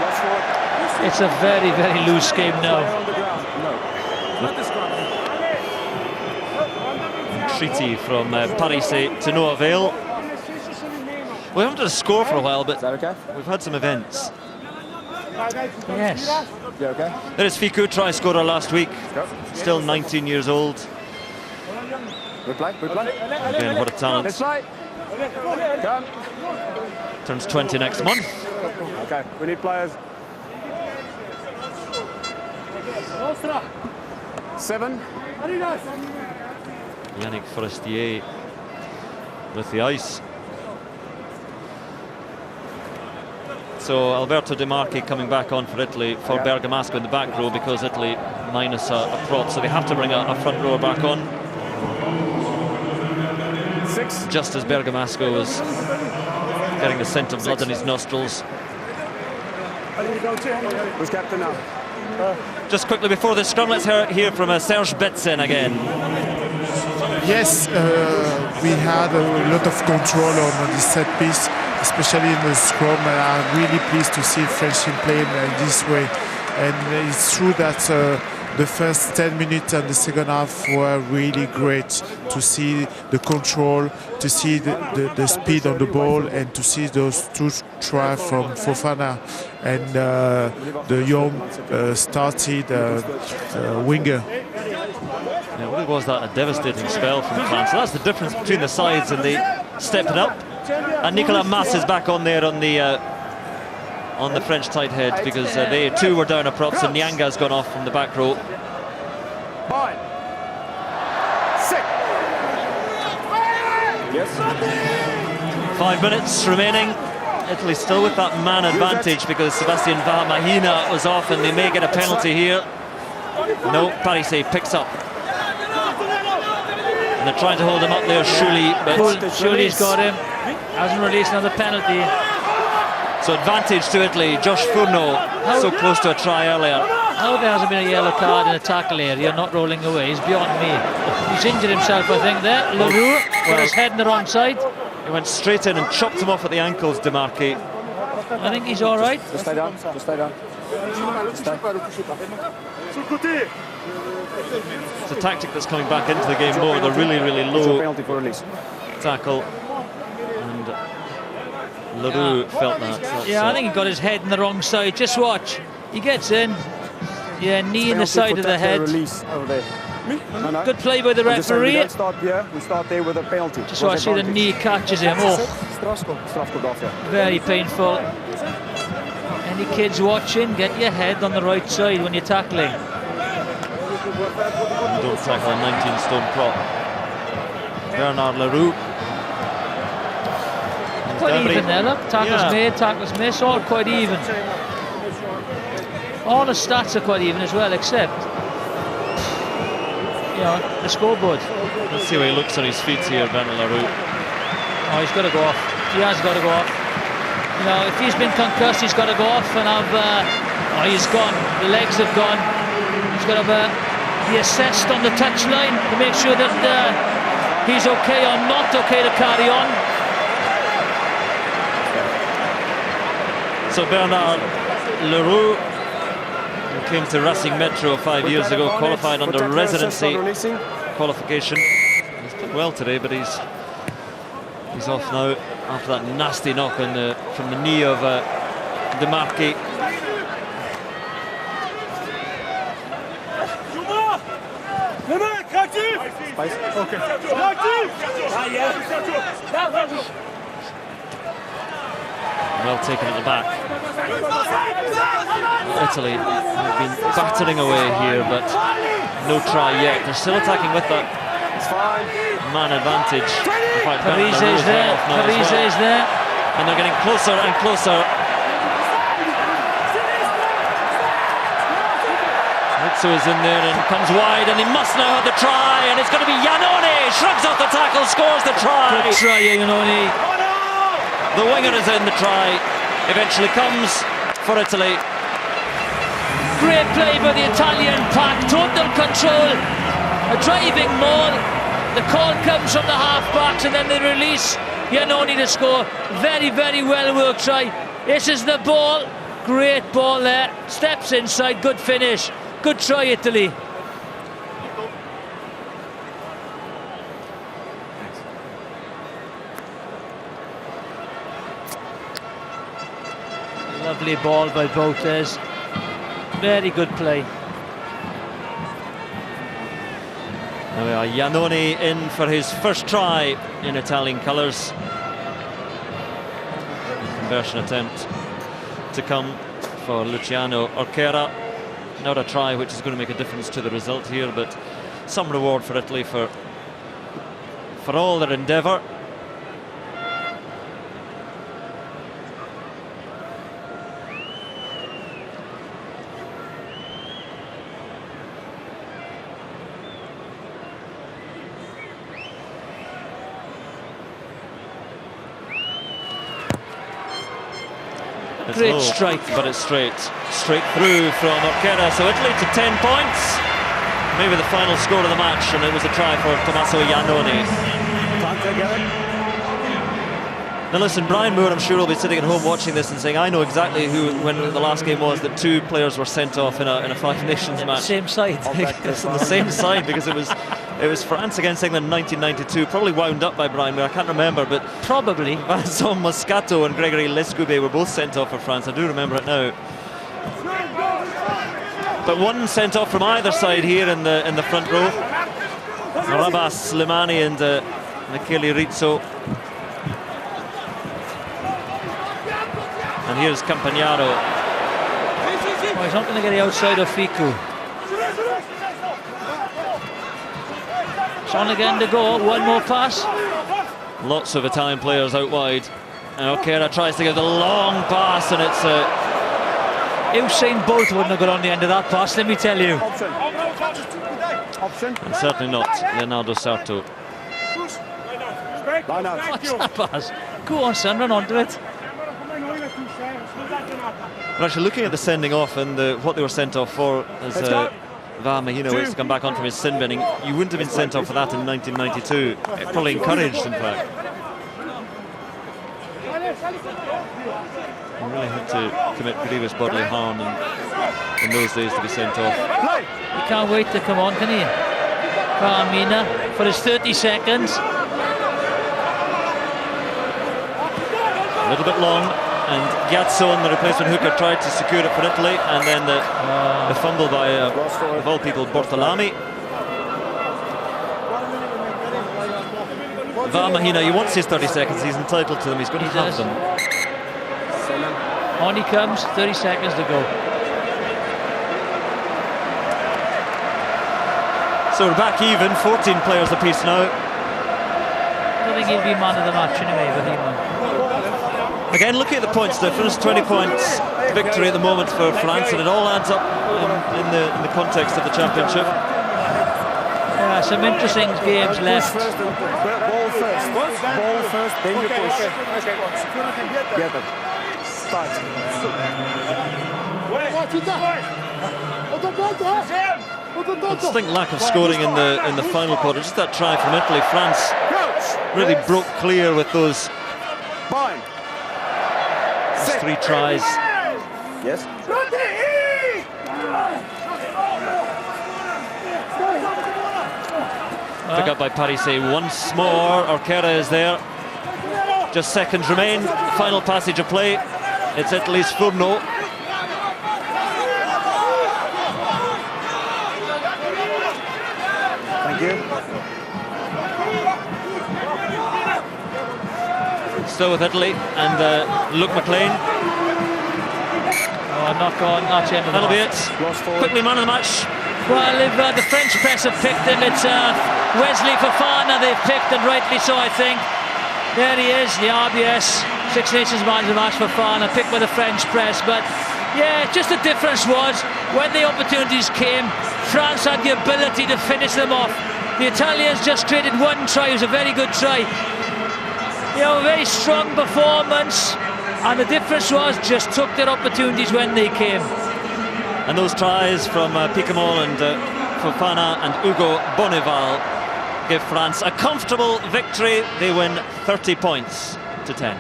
E: Watch for it.
F: It's a very, very loose game now.
E: On the ground. No.
D: Treaty from Paris to no avail. We haven't had a score for a while, but
E: Is that okay?
D: we've had some events.
F: Yes.
E: You okay?
D: There is Ficou, try scorer last week.
E: Go.
D: Still 19 years old.
E: Good play, good play.
D: Again, what a
E: Let's
D: talent.
E: play. Come.
D: Turns 20 next month.
E: Okay, we need players. 7.
D: Yannick Forestier with the ice. So Alberto De Marchi coming back on for Italy for Bergamasco in the back row, because Italy minus a prop, so they have to bring a front rower back on.
E: 6.
D: Just as Bergamasco was getting the scent of blood in his nostrils.
E: Who's captain now?
D: Just quickly before the scrum, let's hear from Serge Betsen again.
G: Yes, we had a lot of control on the set piece, especially in the scrum, and I'm really pleased to see French team playing this way. And it's true that the first 10 minutes and the second half were really great, to see the control, to see the speed on the ball, and to see those 2 tries from Fofana and the young started winger.
D: It really was that a devastating spell from France. So that's the difference between the sides, and they stepped it up. And Nicolas Mas is back on there on the French tight head, because they too were down a props, and Nyanga's gone off from the back row.
E: 5. 6. Yes.
D: 5 minutes remaining. Italy still with that man advantage, because Sebastian Mahina was off, and they may get a penalty here. No, Parise picks up. And they're trying to hold him up there, Shuli, but
F: Shuli's got him. Hasn't released another penalty.
D: so advantage to Italy. Josh Furno so close to a try earlier.
F: How there hasn't been a yellow card in a tackle area, not rolling away, is beyond me. He's injured himself, I think, there. Leroux got his head in the wrong side.
D: He went straight in and chopped him off at the ankles, De Marchi.
F: I think he's all right.
E: Just stay down. Just stay down.
D: It's a tactic that's coming back into the game more. The really, really low
E: Penalty for release.
D: tackle. And Leroux felt that.
F: Yeah, I think he got his head in the wrong side. Just watch. He gets in. Yeah, knee in the side of the head.
E: Release over there. No.
F: Good play by the
E: I'm just saying, we
F: referee.
E: don't start here. We start there with a penalty.
F: Just watch, see the knee catches him. Oh,
E: Strafschop off, yeah.
F: very painful. Any kids watching, get your head on the right side when you're tackling.
D: Don't tackle a 19-stone prop. Bernard Leroux.
F: Quite even there, look. Tackles made, tackles missed, all quite even. All the stats are quite even as well, except, you know, the scoreboard.
D: Let's see where he looks on his feet here, Bernard Leroux.
F: Oh, he's got to go off. He has got to go off. You know, if he's been concussed, he's got to go off and have... oh, he's gone. The legs have gone. He's got to be assessed on the touchline to make sure that he's okay or not okay to carry on.
D: So Bernard Leroux, who came to Racing Metro 5 years ago, qualified under residency qualification. He's done well today, but he's off now after that nasty knock on from the knee of De Marchi. Well taken at the back. Italy have been battering away here, but no try yet. They're still attacking with that man advantage. In fact,
F: Parise is there. Parise is there.
D: And they're getting closer and closer. Rizzo is in there and comes wide, and he must now have the try, and it's going to be Iannone. Shrugs off the tackle, scores the try.
F: Good try, Iannone.
D: The winger is in, the try eventually comes for Italy.
F: Great play by the Italian pack, total control, a driving maul, The call comes from the half-backs and then they release Iannone to score. Very, very well worked try. This is the ball. Great ball there. Steps inside. Good finish. Good try, Italy. Lovely ball by Botez. Very good play.
D: There we are, Iannone in for his first try in Italian colours. Conversion attempt to come for Luciano Orchera. Not a try which is going to make a difference to the result here, but some reward for Italy for all their endeavour.
F: Great strike,
D: but it's straight through from Orchera. So Italy to 10 points. Maybe the final score of the match, and it was a try for Tommaso Iannone. Now listen, Brian Moore, I'm sure, will be sitting at home watching this and saying, I know exactly when the last game was that 2 players were sent off in a Five Nations match.
F: Same side.
D: It's on the same side, because it was France against England in 1992, probably wound up by Brian Moore, I can't remember, but
F: probably.
D: Vincent Moscato and Gregory Lescubet were both sent off for France. I do remember it now. But one sent off from either side here in the front row. Rabah Slimani and Michele Rizzo. And here's Campagnaro.
F: Oh, he's not going to get the outside of Fiku. It's on again to go. One more pass.
D: Lots of Italian players out wide. And Orchera tries to give the long pass, and it's
F: Usain Bolt wouldn't have got on the end of that pass, let me tell you.
D: And certainly not Leonardo Sarto.
F: What's that pass? Go on, son, run onto it.
D: But actually, looking at the sending off and what they were sent off for, as Mahino waits to come back on from his sin binning, you wouldn't have been sent off for that in 1992. Probably encouraged, in fact. You really had to commit grievous bodily harm in those days to be sent off.
F: He can't wait to come on, can he? Carmina for his 30 seconds.
D: A little bit long, and Giazzone, the replacement hooker, tried to secure it for Italy, and then the fumble by, of all people, Bortolami. Mahina, he wants his 30 seconds, he's entitled to them, he's going to have them.
F: On he comes, 30 seconds to go.
D: So we're back even, 14 players apiece now.
F: I don't think he'll be man of the match anyway, but he will.
D: Again, looking at the points difference, 20 points victory at the moment for France, and it all adds up in the context of the championship.
F: Yeah, some interesting games left.
E: Ball first, then you push. Get it. Start.
D: Distinct lack of scoring in the final quarter. Just that try from Italy. France really broke clear with those 3 tries.
E: Yes.
D: Pick up by Parise once more. Orchera is there. Just seconds remain. Final passage of play. It's Italy's Furno.
E: Thank you.
D: Still with Italy and Luke McLean.
F: Oh, not gone. That's it.
D: That'll be it. Quickly, man of the match.
F: Well, if the French press have picked him, it's Wesley Fofana they've picked, and rightly so, I think. There he is, the RBS Six Nations Man of the Match. Fofana picked by the French press. But yeah, just the difference was when the opportunities came, France had the ability to finish them off. The Italians just created one try. It was a very good try. You know, a very strong performance, and the difference was just took their opportunities when they came.
D: And those tries from Picamol and Fofana and Hugo Bonneval give France a comfortable victory. They win 30 points to 10.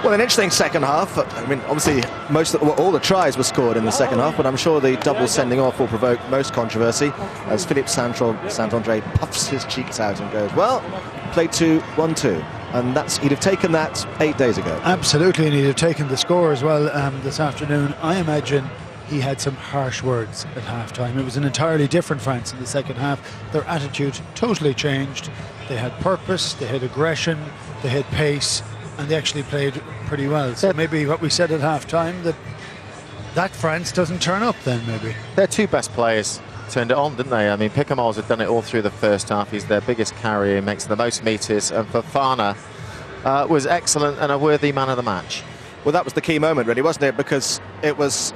A: Well, an interesting second half. I mean, obviously, all the tries were scored in the second half, but I'm sure the double sending off will provoke most controversy as Philippe Saint-André puffs his cheeks out and goes, well, played 1-2. And he'd have taken that 8 days ago.
B: Absolutely, and he'd have taken the score as well this afternoon. I imagine he had some harsh words at half-time. It was an entirely different France in the second half. Their attitude totally changed. They had purpose, they had aggression, they had pace, and they actually played pretty well. So maybe what we said at half-time, that France doesn't turn up then, maybe.
C: Their two best players turned it on, didn't they? I mean, Picamoles had done it all through the first half. He's their biggest carrier, he makes the most meters, and Fofana was excellent and a worthy man of the match.
A: Well, that was the key moment, really, wasn't it? Because it was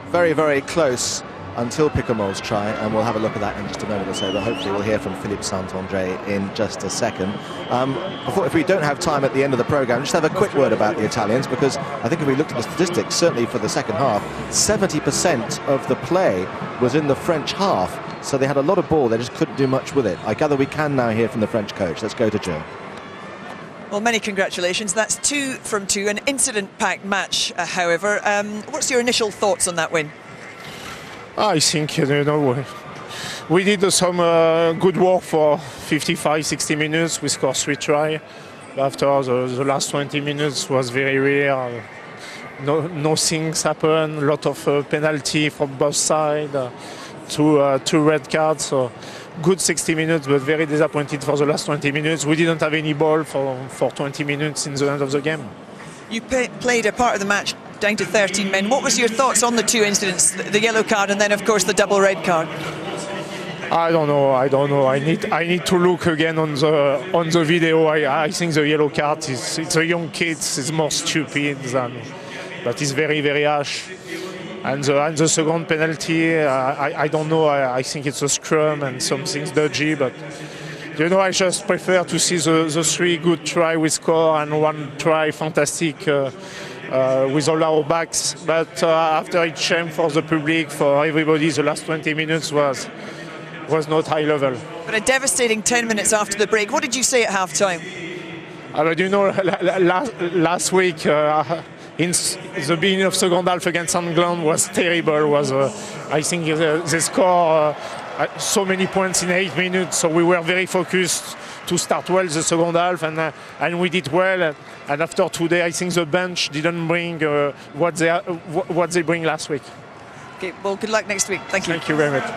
A: very, very close until Picamoles try, and we'll have a look at that in just a moment or so, but hopefully we'll hear from Philippe Saint-André in just a second. If we don't have time at the end of the programme, just have a quick word about the Italians, because I think if we looked at the statistics, certainly for the second half, 70% of the play was in the French half, so they had a lot of ball, they just couldn't do much with it. I gather we can now hear from the French coach. Let's go to Jill.
J: Well, many congratulations. That's 2 from 2, an incident-packed match, however. What's your initial thoughts on that win?
G: I think, we did some good work for 55-60 minutes. We scored 3 tries. After the last 20 minutes was very rare. No things happened. A lot of penalty from both sides. 2 red cards. So good 60 minutes, but very disappointed for the last 20 minutes. We didn't have any ball for 20 minutes in the end of the game. You
J: played a part of the match down to 13 men. What was your thoughts on the 2 incidents, the yellow card and then of course the double red card?
G: I don't know. I need to look again on the video. I think the yellow card it's a young kid, it's more stupid but it's very, very harsh. And the second penalty, I don't know. I think it's a scrum and something's dodgy, but I just prefer to see the 3 good try we score and 1 try fantastic with all our backs. But after it's shame for the public, for everybody, the last 20 minutes was not high level.
J: But a devastating 10 minutes after the break. What did you say at half-time?
G: Last week, in the beginning of second half against England was terrible. I think they scored so many points in 8 minutes, so we were very focused to start well the second half, and we did well. And after today, I think the bench didn't bring what they bring last week.
J: Okay, well, good luck next week. Thank you.
G: Thank you very much.